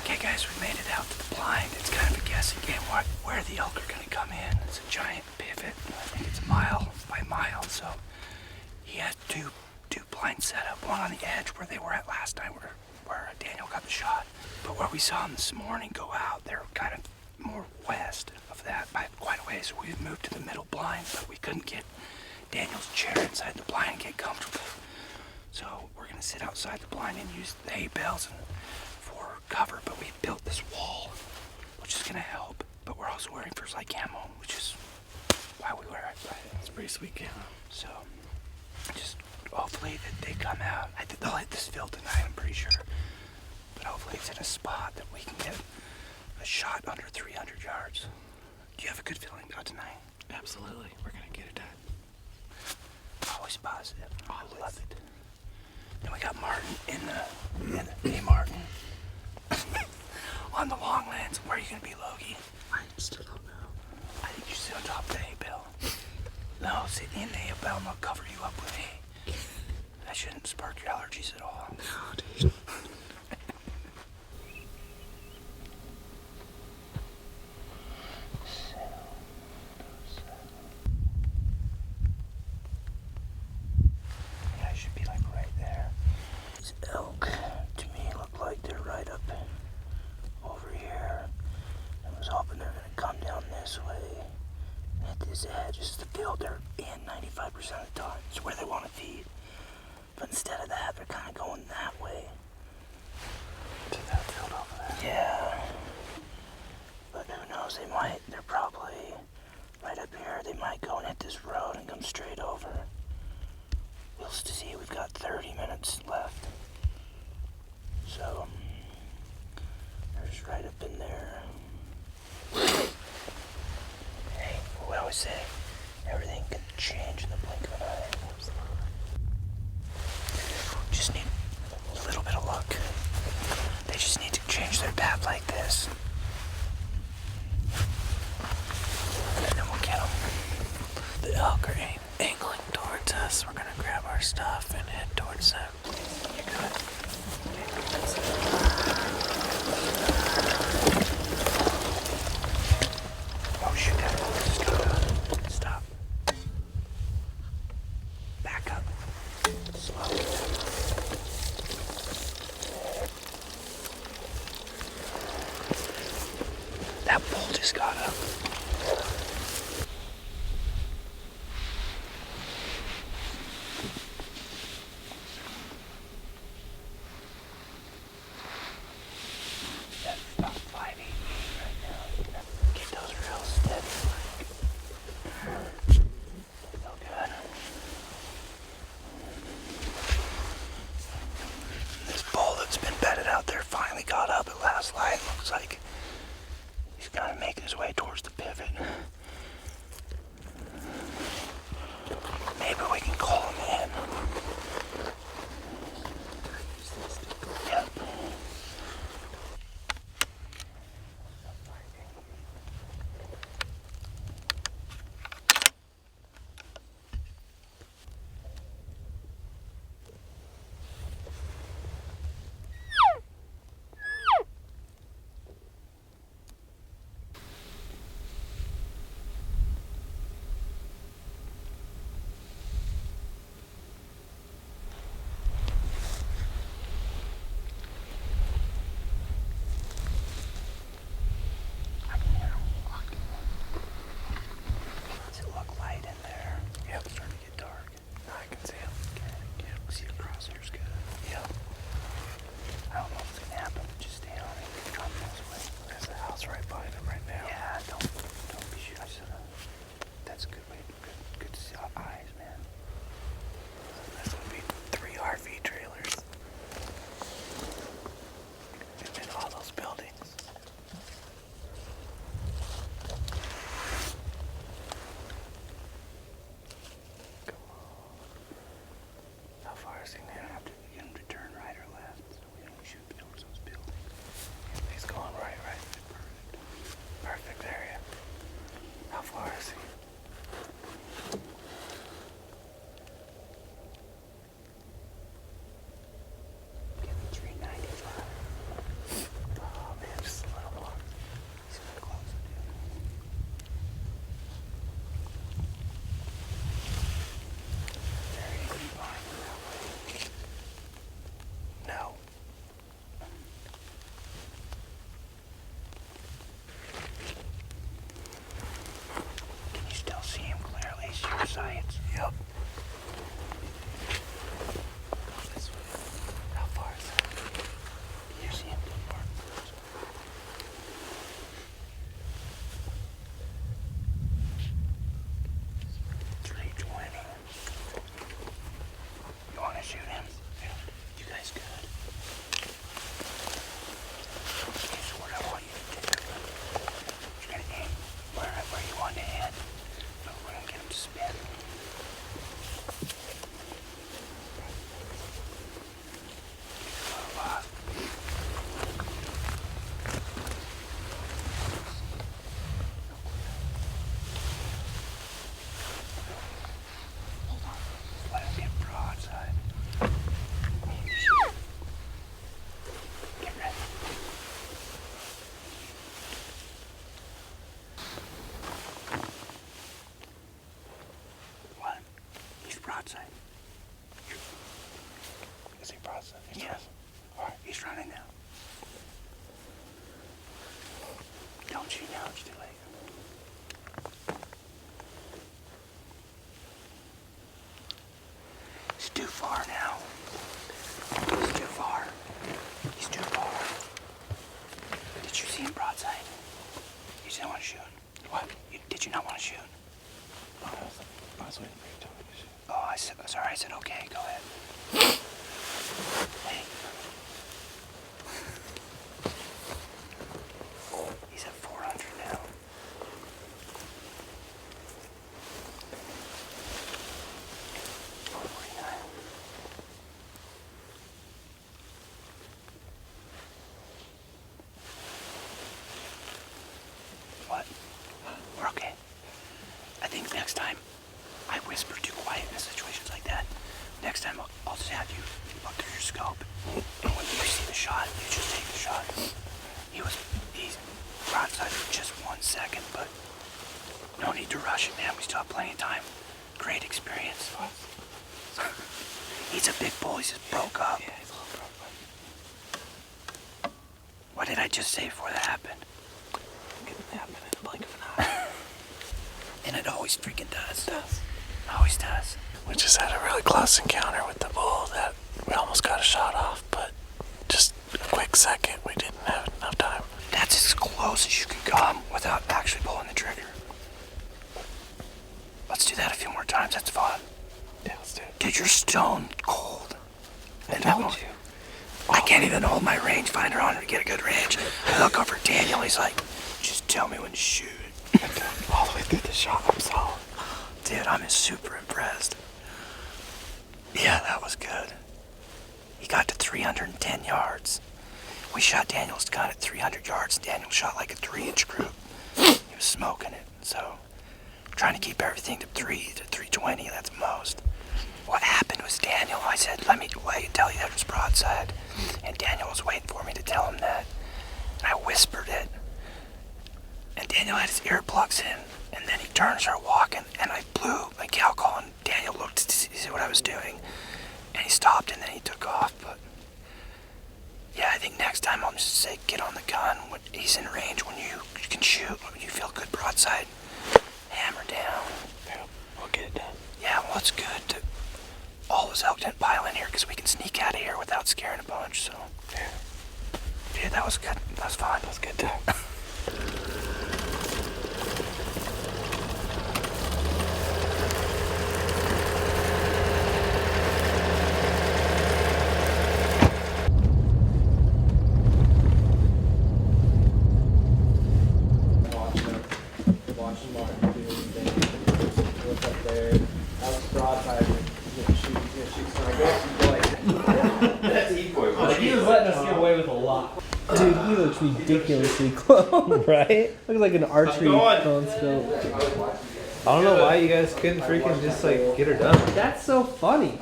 Okay, guys, we made it out to the blind. It's kind of a guessing game where the elk are going to come in. It's a giant pivot. I think it's mile by mile. So he has two blinds set up. One on the edge where they were at last time, where Daniel got the shot. But where we saw them this morning go out, they're kind of more west of that by quite a ways. So we've moved to the middle blind, but we couldn't get Daniel's chair inside the blind and get comfortable. So we're going to sit outside the blind and use the hay bales and for cover, but we built this wall, which is gonna help. But we're also wearing First Light camo, which is why we wear it. But it's pretty sweet camo. So just hopefully that they come out. I think they'll hit this field tonight, I'm pretty sure. But hopefully it's in a spot that we can get a shot under 300 yards. Do you have a good feeling about tonight? Absolutely. We're gonna get it done. Always positive. I love it. Then we got Martin in the hey Martin. On the long lands. Where are you gonna be, Logie? I still don't know. I think you sit on top of the hay bale. No, sit in the hay bale and I'll cover you up with hay. That shouldn't spark your allergies at all. No, dude. Yeah, I should be like right there. These elk, to me, look like they're right up over here. I was hoping they're gonna come down this way. At this edge is the field they're in 95% of the time. It's where they want to feed. But instead of that, they're kind of going that way. To that field over there? Yeah. But who knows, they're probably right up here. They might go and hit this road and come straight over. We'll see, we've got 30 minutes left. So, they're just right up in there. Hey, what I always say, everything can change in the blink of an eye. Just need a little bit of luck. They just need to change their path like this. And then we'll get them. The elk are angling towards us. We're gonna grab our stuff and head towards them. You good? Oh shit, just gotta stop. Back up. Slow. That bull just got up. That's about 588 right now. Get those real steady. Feel good. This bull that's been bedded out there finally got up at last light. Looks like he's kind of making his way towards the pivot. Maybe we can call him in. Yep. Does it look light in there? Yep, it's starting to get dark. I can see him. Can see the crosshairs good. Yep. I don't know if it's gonna happen. Just stay on it. Come this way. There's a house right behind him right now. Yeah, don't be shy. That's a good way. Good to see our eyes, man. That's gonna be 3 RV trailers. And then all those buildings. How far is he now? Have to get him to turn right or left, so we shoot towards those buildings. He's going right. Perfect area. How far is he? Give him 395. Oh man, just a little more. He's gonna close it, dude. There you go, behind him that way. No. Can you still see him clearly? See your sights? Yep. Go this way. How far is that? Can you see him? broadside. Is he broadside? Yes. Alright, he's running now. Don't shoot now, it's too late. It's too far now. He's too far. He's too far. Did you see him broadside? You didn't want to shoot. What? Did you not want to shoot? I was waiting for you to tell me to shoot. Oh, I said, sorry, I said okay, go ahead. Hey. He's at 400 now. What? We're okay. I think next time I whisper too quiet in situations like that. Next time I'll just have you look through your scope. And when you see the shot, you just take the shot. He's broadside for just 1 second, but no need to rush it, man. We still have plenty of time. Great experience. He's a big bull. He just broke up. Yeah, he's a little broke. What did I just say before that happened? It can happen in the blink of an eye. And it always freaking does. It does. Always does. We just had a really close encounter with the bull that we almost got a shot off, but just a quick second, we didn't have enough time. That's as close as you can come without actually pulling the trigger. Let's do that a few more times. That's fun. Yeah, let's do it. Dude, you're stone cold. I told you. I can't even hold my rangefinder on to get a good range. I look over at Daniel. He's like, just tell me when to shoot. All the way through the shot, I'm solid. Dude, I'm super impressed. Yeah, that was good. He got to 310 yards. We shot Daniel's gun at 300 yards. Daniel shot like a 3-inch group. He was smoking it. So, trying to keep everything to 3 to 320, that's most. What happened was Daniel, I said, let me wait and tell you that it was broadside. And Daniel was waiting for me to tell him that. And I whispered it. And Daniel had his earplugs in. And then he turned and started walking. And I blew my cow call. And Daniel looked to see what I was doing. And he stopped and then he took off. But yeah, I think next time I'll just say get on the gun when he's in range. When you can shoot, when you feel good broadside, hammer down. Yeah, we'll get it done. Yeah, well, it's good to all those elk didn't pile in here because we can sneak out of here without scaring a bunch. So yeah, that was good. That was fun. That was good too. He was letting us get away with a lot. Dude, he looks ridiculously close, right? Looks like an archery clone scope. I don't know why you guys couldn't freaking just like get her done. That's so funny.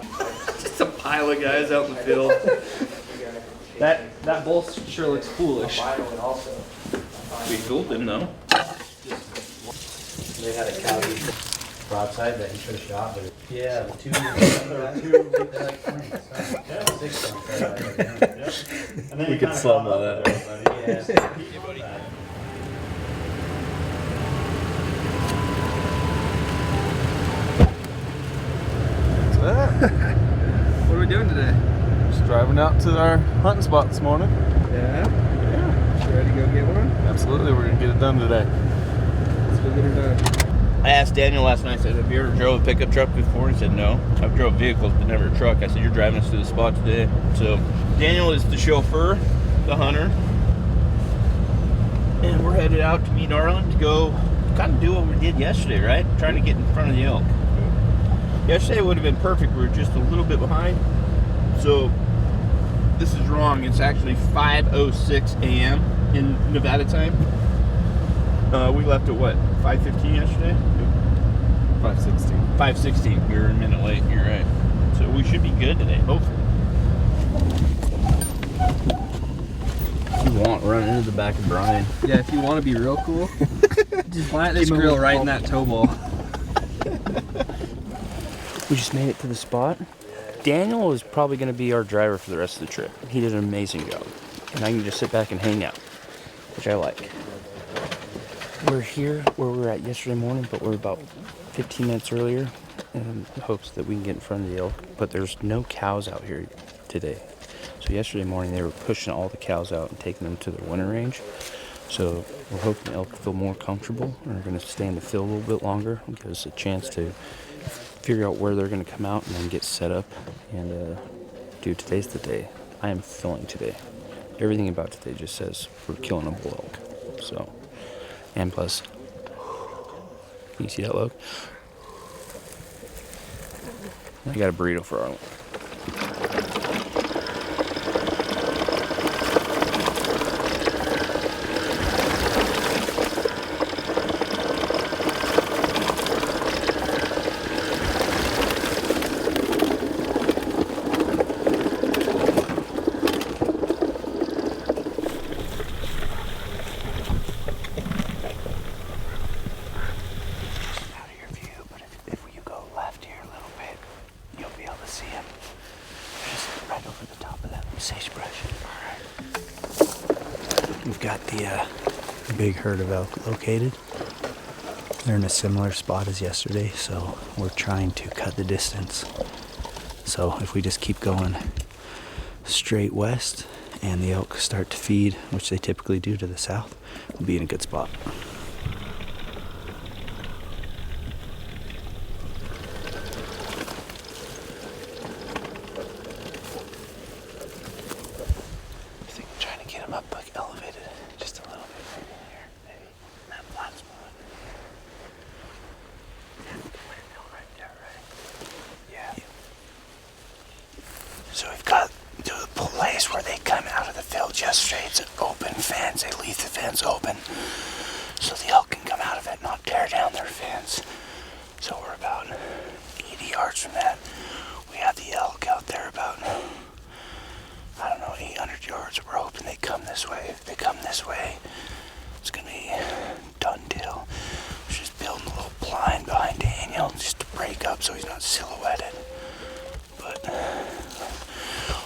Just a pile of guys out in the field. That bull sure looks foolish. We fooled him though. They had a cow broadside that he could have shot, but yeah, the two like We could slow-mo that. What are we doing today? Just driving out to our hunting spot this morning. Yeah? Yeah. You ready to go get one? Absolutely, we're gonna get it done today. Let's go get her done. I asked Daniel last night, I said, have you ever drove a pickup truck before? He said, no. I've drove vehicles, but never a truck. I said, you're driving us to the spot today. So Daniel is the chauffeur, the hunter. And we're headed out to meet Arlen to go kind of do what we did yesterday, right? Trying to get in front of the elk. Yesterday would have been perfect. We were just a little bit behind. So this is wrong. It's actually 5:06 a.m. in Nevada time. We left at what, 5:15 yesterday? 5:16. 5:16. We were a minute late. You're right. So we should be good today, hopefully. You won't run into the back of Brian. Yeah, if you want to be real cool, just plant this grill right in that toe ball. We just made it to the spot. Daniel is probably going to be our driver for the rest of the trip. He did an amazing job. And I can just sit back and hang out, which I like. We're here where we were at yesterday morning, but we're about 15 minutes earlier in hopes that we can get in front of the elk. But there's no cows out here today. So yesterday morning they were pushing all the cows out and taking them to their winter range. So we're hoping the elk feel more comfortable. We're going to stay in the field a little bit longer. Give us a chance to figure out where they're going to come out and then get set up. And dude, today's the day. I am feeling today. Everything about today just says we're killing a bull elk. So, and plus, you see that look? I got a burrito for Arlen. We've got the big herd of elk located. They're in a similar spot as yesterday, so we're trying to cut the distance. So if we just keep going straight west and the elk start to feed, which they typically do to the south, we'll be in a good spot. So we've got the place where they come out of the field yesterday. It's an open fence. They leave the fence open so the elk can come out of it, not tear down their fence. So we're about 80 yards from that. We have the elk out there about, 800 yards. We're hoping they come this way. If they come this way, it's going to be done deal. We're just building a little blind behind Daniel just to break up so he's not silhouetted. But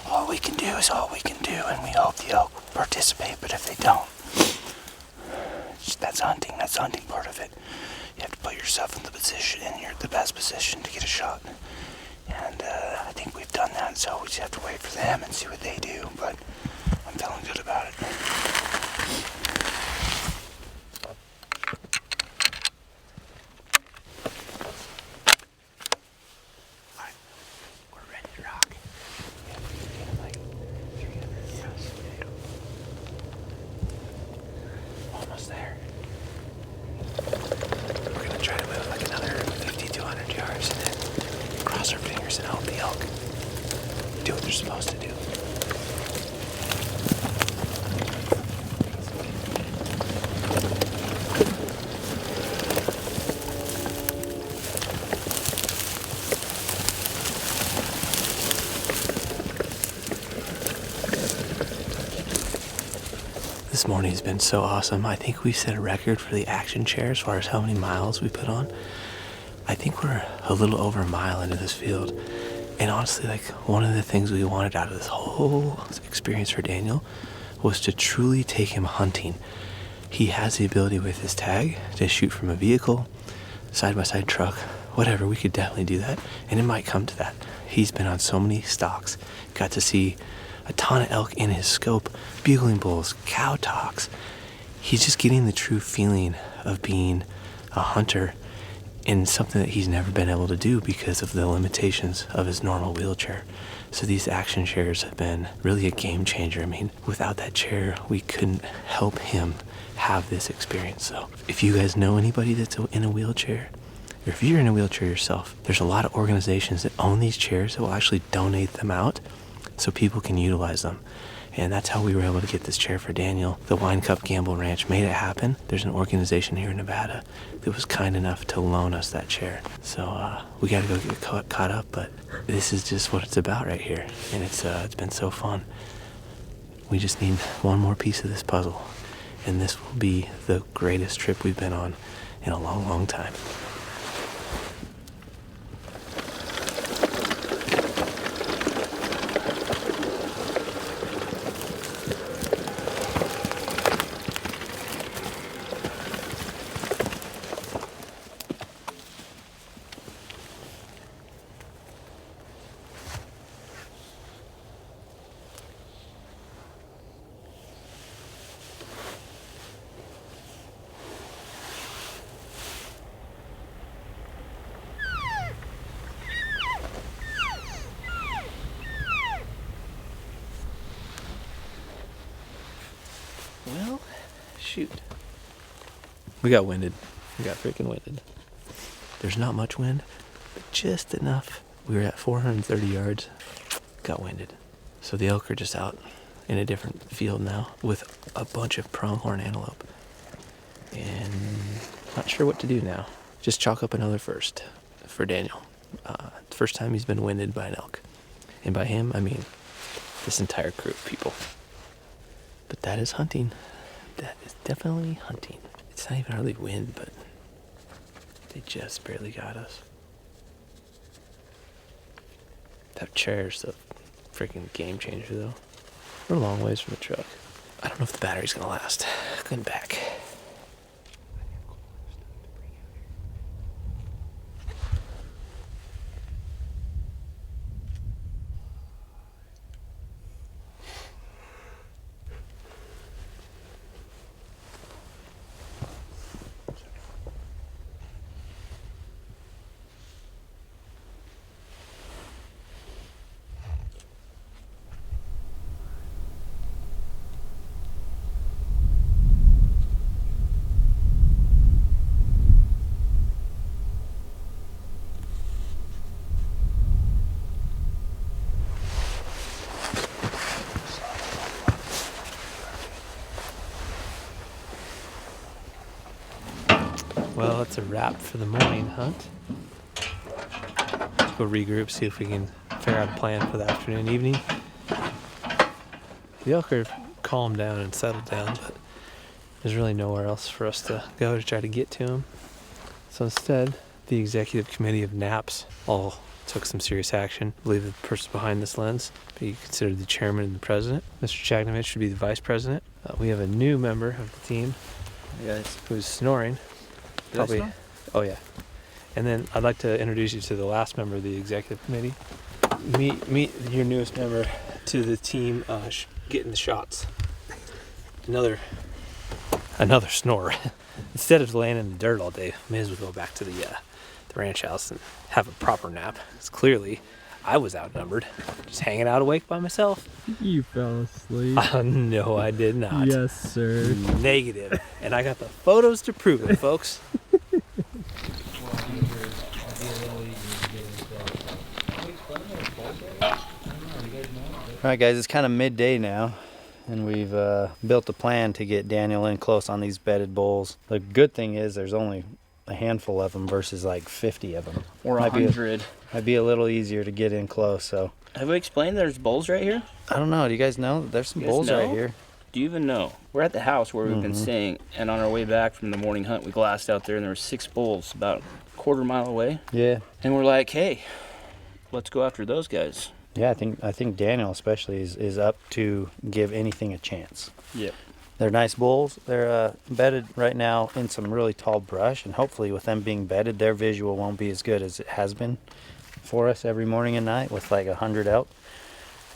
all we can do is all we can do, and we hope the elk participate. But if they don't, that's hunting. That's the hunting part of it. You have to put yourself in the position, and you're the best position to get a shot. And I think we've done that, so we just have to wait for them and see what they do. But I'm feeling good about it. And help the elk do what they're supposed to do. This morning has been so awesome. I think we set a record for the action chair as far as how many miles we put on. I think we're a little over a mile into this field. And honestly, one of the things we wanted out of this whole experience for Daniel was to truly take him hunting. He has the ability with his tag to shoot from a vehicle, side-by-side truck, whatever. We could definitely do that. And it might come to that. He's been on so many stalks, got to see a ton of elk in his scope, bugling bulls, cow talks. He's just getting the true feeling of being a hunter in something that he's never been able to do because of the limitations of his normal wheelchair. So these action chairs have been really a game changer. I mean, without that chair, we couldn't help him have this experience. So if you guys know anybody that's in a wheelchair, or if you're in a wheelchair yourself, there's a lot of organizations that own these chairs that will actually donate them out so people can utilize them. And that's how we were able to get this chair for Daniel. The Wine Cup Gamble Ranch made it happen. There's an organization here in Nevada that was kind enough to loan us that chair. So we got to go get caught up, but this is just what it's about right here. And it's been so fun. We just need one more piece of this puzzle, and this will be the greatest trip we've been on in a long, long time. shoot. We got winded. We got freaking winded. There's not much wind, but just enough. We were at 430 yards. Got winded. So the elk are just out in a different field now with a bunch of pronghorn antelope. And not sure what to do now. Just chalk up another first for Daniel. First time he's been winded by an elk. And by him, I mean this entire crew of people. But that is hunting. That is definitely hunting. It's not even hardly wind, but they just barely got us. That chair's the freaking game changer, though. We're a long ways from the truck. I don't know if the battery's gonna last. Going back. Well, that's a wrap for the morning hunt. Let's go regroup, see if we can figure out a plan for the afternoon, evening. The elk are calmed down and settled down, but there's really nowhere else for us to go to try to get to them. So instead, the executive committee of NAPS all took some serious action. I believe the person behind this lens be considered the chairman and the president. Mr. Chagnovich should be the vice president. We have a new member of the team who's snoring. Probably. Oh yeah. And then I'd like to introduce you to the last member of the executive committee. Meet your newest member to the team getting the shots. Another snore. Instead of laying in the dirt all day, may as well go back to the ranch house and have a proper nap. Because clearly I was outnumbered, just hanging out awake by myself. You fell asleep. No, I did not. Yes, sir. Negative. And I got the photos to prove it, folks. Alright guys, it's kind of midday now, and we've built a plan to get Daniel in close on these bedded bulls. The good thing is there's only a handful of them versus like 50 of them. Or 100. Might be a little easier to get in close, so. Have we explained there's bulls right here? I don't know, do you guys know? There's some bulls right here. Do you even know? We're at the house where we've been staying, and on our way back from the morning hunt, we glassed out there, and there were 6 bulls about a quarter mile away. Yeah. And we're like, hey, let's go after those guys. Yeah, I think Daniel especially is up to give anything a chance. Yep. They're nice bulls. They're bedded right now in some really tall brush, and hopefully with them being bedded, their visual won't be as good as it has been for us every morning and night with like 100 elk.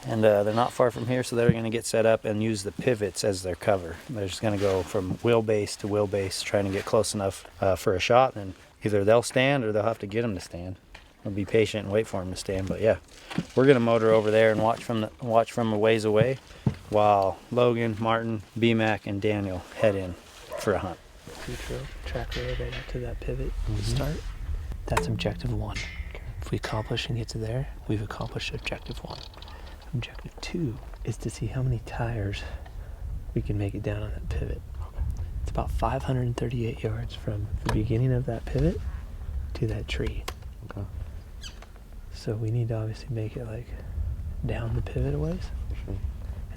And they're not far from here, so they're going to get set up and use the pivots as their cover. They're just going to go from wheelbase to wheelbase, trying to get close enough for a shot, and either they'll stand or they'll have to get them to stand. We'll be patient and wait for them to stand. But yeah, we're going to motor over there and watch from a ways away while Logan, Martin, B-Mac, and Daniel head in for a hunt. Track right up to that pivot start. That's objective 1. If we accomplish and get to there, we've accomplished objective 1. Objective 2 is to see how many tires we can make it down on that pivot. It's about 538 yards from the beginning of that pivot to that tree. Okay. So we need to obviously make it like down the pivot a ways. Sure.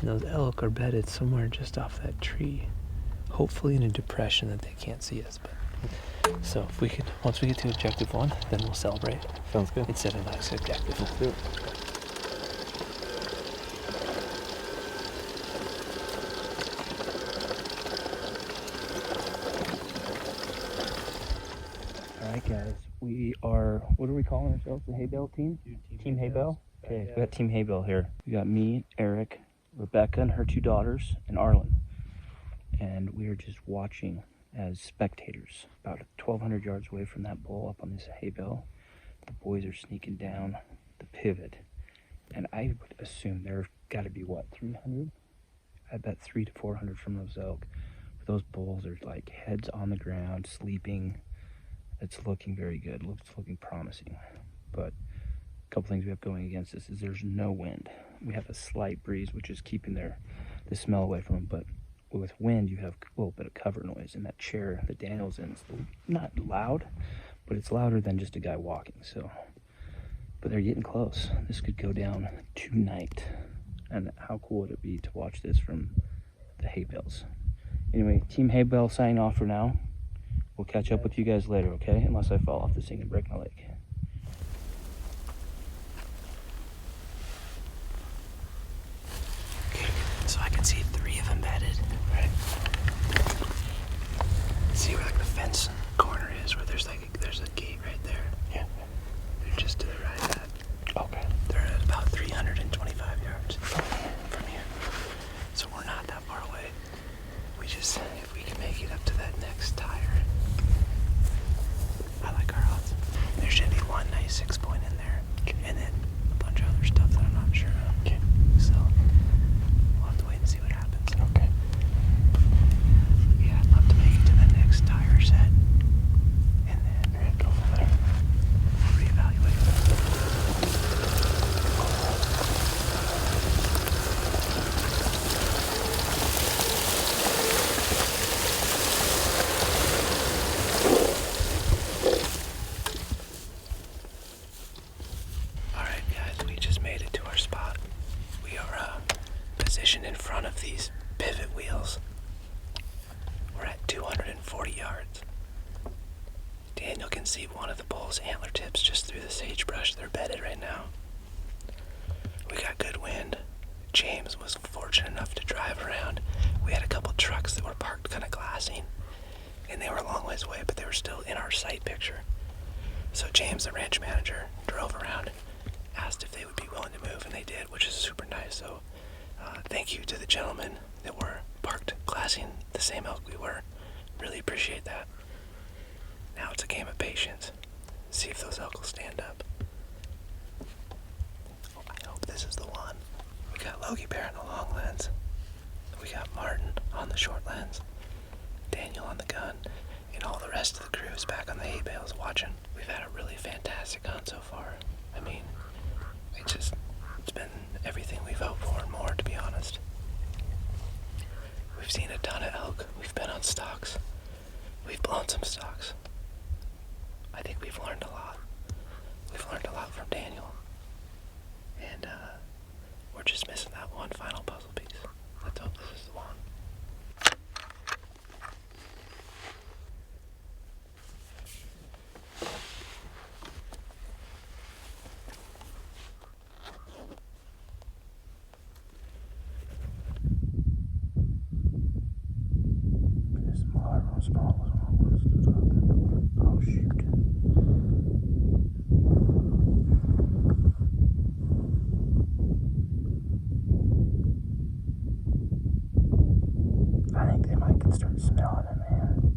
And those elk are bedded somewhere just off that tree, hopefully in a depression that they can't see us. But so if we could, once we get to objective 1, then we'll celebrate. Sounds good. Instead of next objective. Let's do it. Alright guys, we are, what are we calling ourselves? The Hay Bale team? Team Hay Bale? Okay, we got Team Hay Bale here. We got me, Eric, Rebecca and her 2 daughters, and Arlen. And we are just watching as spectators, about 1,200 yards away from that bull up on this hay bale. The boys are sneaking down the pivot. And I would assume there's got to be, what, 300? I bet 300 to 400 from those elk. With those bulls are like heads on the ground, sleeping. It's looking very good. It's looking promising. But a couple things we have going against this is there's no wind. We have a slight breeze, which is keeping the smell away from them. But with wind, you have a little bit of cover noise. And that chair that Daniel's in is not loud, but it's louder than just a guy walking. So, but they're getting close. This could go down tonight. And how cool would it be to watch this from the hay bales? Anyway, Team Hay Bale signing off for now. We'll catch up with you guys later, okay? Unless I fall off this thing and break my leg. So I can see 3 of them bedded. Right. See where like the fence corner is, where there's a gate right there. Yeah. They're just to the right of that. Okay. They're at about 325 yards from here. So we're not that far away. If we can make it up to that next tire, I like our odds. There should be one nice 6-point in there, and then a bunch of other stuff that I'm not sure of. Okay. So we'll have to wait and see what happens. Okay. Yeah, I'd love to make it to the next tire set, and then go from there. Reevaluate. Positioned in front of these pivot wheels. We're at 240 yards. Daniel can see one of the bull's antler tips just through the sagebrush. They're bedded right now. We got good wind. James was fortunate enough to drive around. We had a couple trucks that were parked kind of glassing, and they were a long ways away, but they were still in our sight picture. So James, the ranch manager, drove around, asked if they would be willing to move, and they did, which is super nice. So thank you to the gentlemen that were parked glassing the same elk we were. Really appreciate that. Now it's a game of patience. See if those elk will stand up. Oh, I hope this is the one. We got Logie Bear on the long lens. We got Martin on the short lens. Daniel on the gun. And all the rest of the crew is back on the hay bales watching. We've had a really fantastic hunt so far. I mean, it's been everything we've hoped for and more, to be honest. We've seen a ton of elk. We've been on stalks. We've blown some stalks. I think we've learned a lot. We've learned a lot from Daniel. And we're just missing that one final puzzle piece. Let's hope this is the one. Oh shoot. I think they might can start smelling it, man.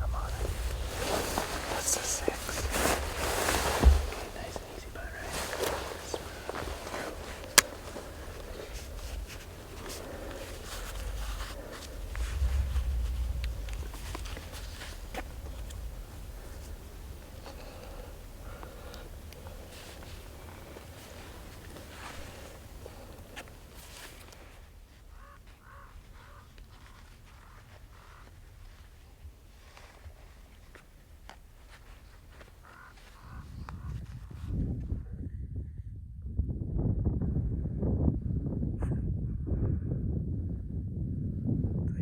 I'm on it. That's the 6. Okay, nice and easy, but right.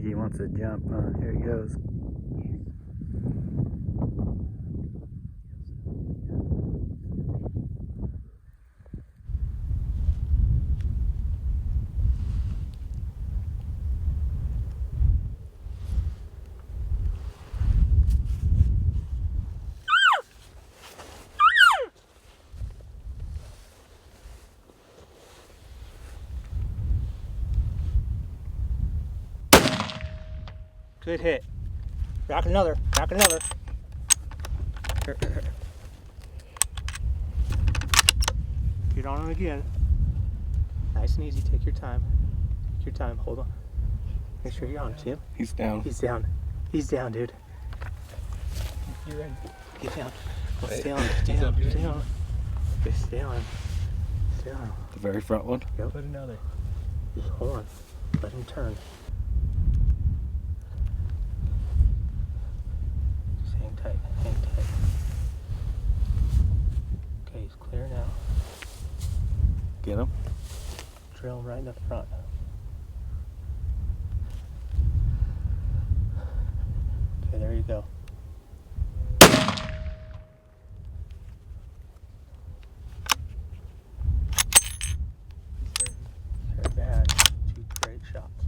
He wants to jump, huh? Here he goes. Good hit. Rock another. Rock another. Get on him again. Nice and easy. Take your time. Take your time. Hold on. Make sure you're on, Jim. He's down. He's down. He's down, dude. You're ready. Get down. Oh, stay on. Stay on. Stay on. Okay, stay on. Stay on. The very front one? Yep. Put another. Just hold on. Let him turn. Just hang tight. Hang tight. Okay, he's clear now. Get him. Drill right in the front. Okay, there you go. Very bad. 2 great shots.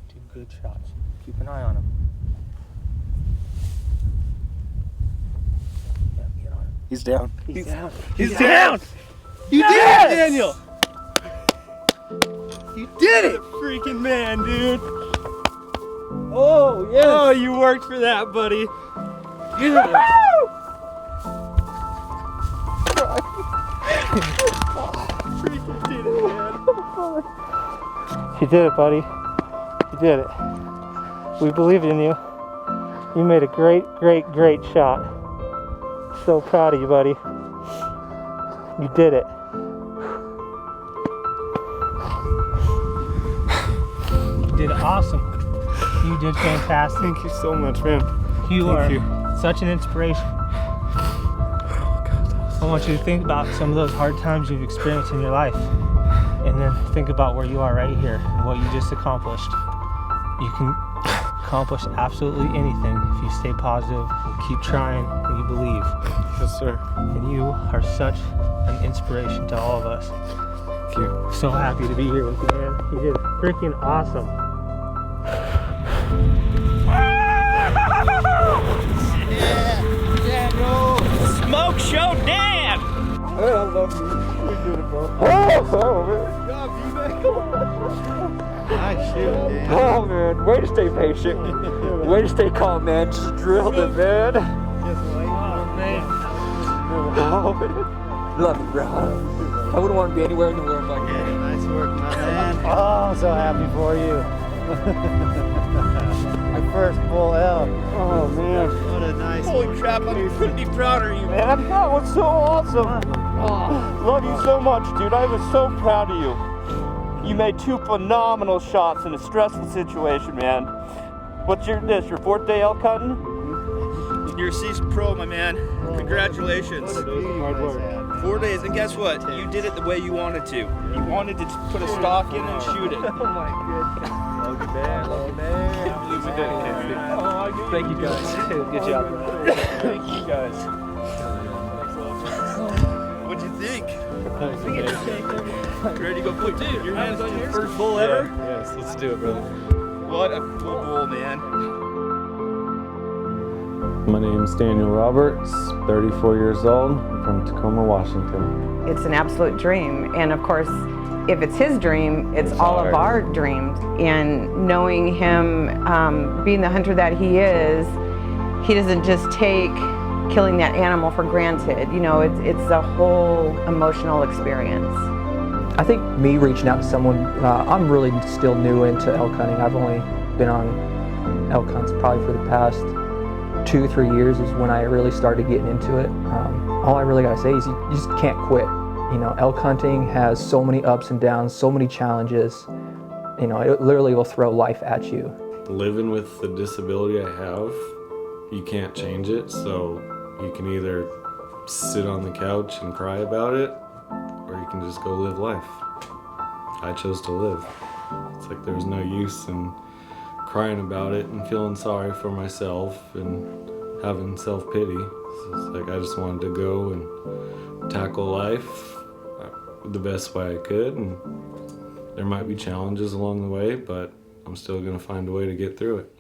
2 good shots. Keep an eye on him. Yeah, get on him. He's down. He's down. He's down! You did it, Daniel! You did it! Freaking man, dude. Oh, yes. Oh, you worked for that, buddy. Yeah. Freaking did it, man. You did it, buddy. You did it. We believed in you. You made a great, great, great shot. So proud of you, buddy. You did it. You did awesome. You did fantastic. Thank you so much, man. You Thank are you. such an inspiration. I want you to think about some of those hard times you've experienced in your life, and then think about where you are right here and what you just accomplished. You can accomplish absolutely anything if you stay positive and keep trying and you believe. Yes, sir. And you are such an inspiration to all of us. Thank you. So happy to be here with you, man. You did freaking awesome. Smoke Show Dan! I love you. You did it, bro. Oh, man. Nice shit, man. Oh man, way to stay patient. Way to stay calm, man. Just drilled it, man. Oh, man. Oh man. Love you, bro. I wouldn't want to be anywhere in the world like that. Nice work, my man. Oh, I'm so happy for you. My first bull elk. Oh man. What a nice Holy crap, I couldn't be prouder of you, man. That was so awesome. Love you so much, dude. I was so proud of you. You made 2 phenomenal shots in a stressful situation, man. What's your 4th day elk hunting? You're a seasoned pro, my man. Congratulations. Hard work. 4 days, and guess what? You did it the way you wanted to. You wanted to put a stock in and shoot it. Oh my goodness. Love you, man. Love you, man. Thank you, guys. Good job. Thank you guys. What'd you think? Ready to go put your hands on your first bull ever? Yes, let's do it, brother. What a cool bull, man. My name's Daniel Roberts, 34 years old. I'm from Tacoma, Washington. It's an absolute dream, and of course, if it's his dream, it's all of our dreams. And knowing him, being the hunter that he is, he doesn't just take killing that animal for granted. You know, it's a whole emotional experience. I think me reaching out to someone, I'm really still new into elk hunting. I've only been on elk hunts probably for the past 2 or 3 years is when I really started getting into it. All I really gotta say is you just can't quit. You know, elk hunting has so many ups and downs, so many challenges. You know, it literally will throw life at you. Living with the disability I have, you can't change it, so you can either sit on the couch and cry about it, or you can just go live life. I chose to live. It's like there's no use in crying about it and feeling sorry for myself and having self-pity. So it's like I just wanted to go and tackle life the best way I could, and there might be challenges along the way, but I'm still gonna find a way to get through it.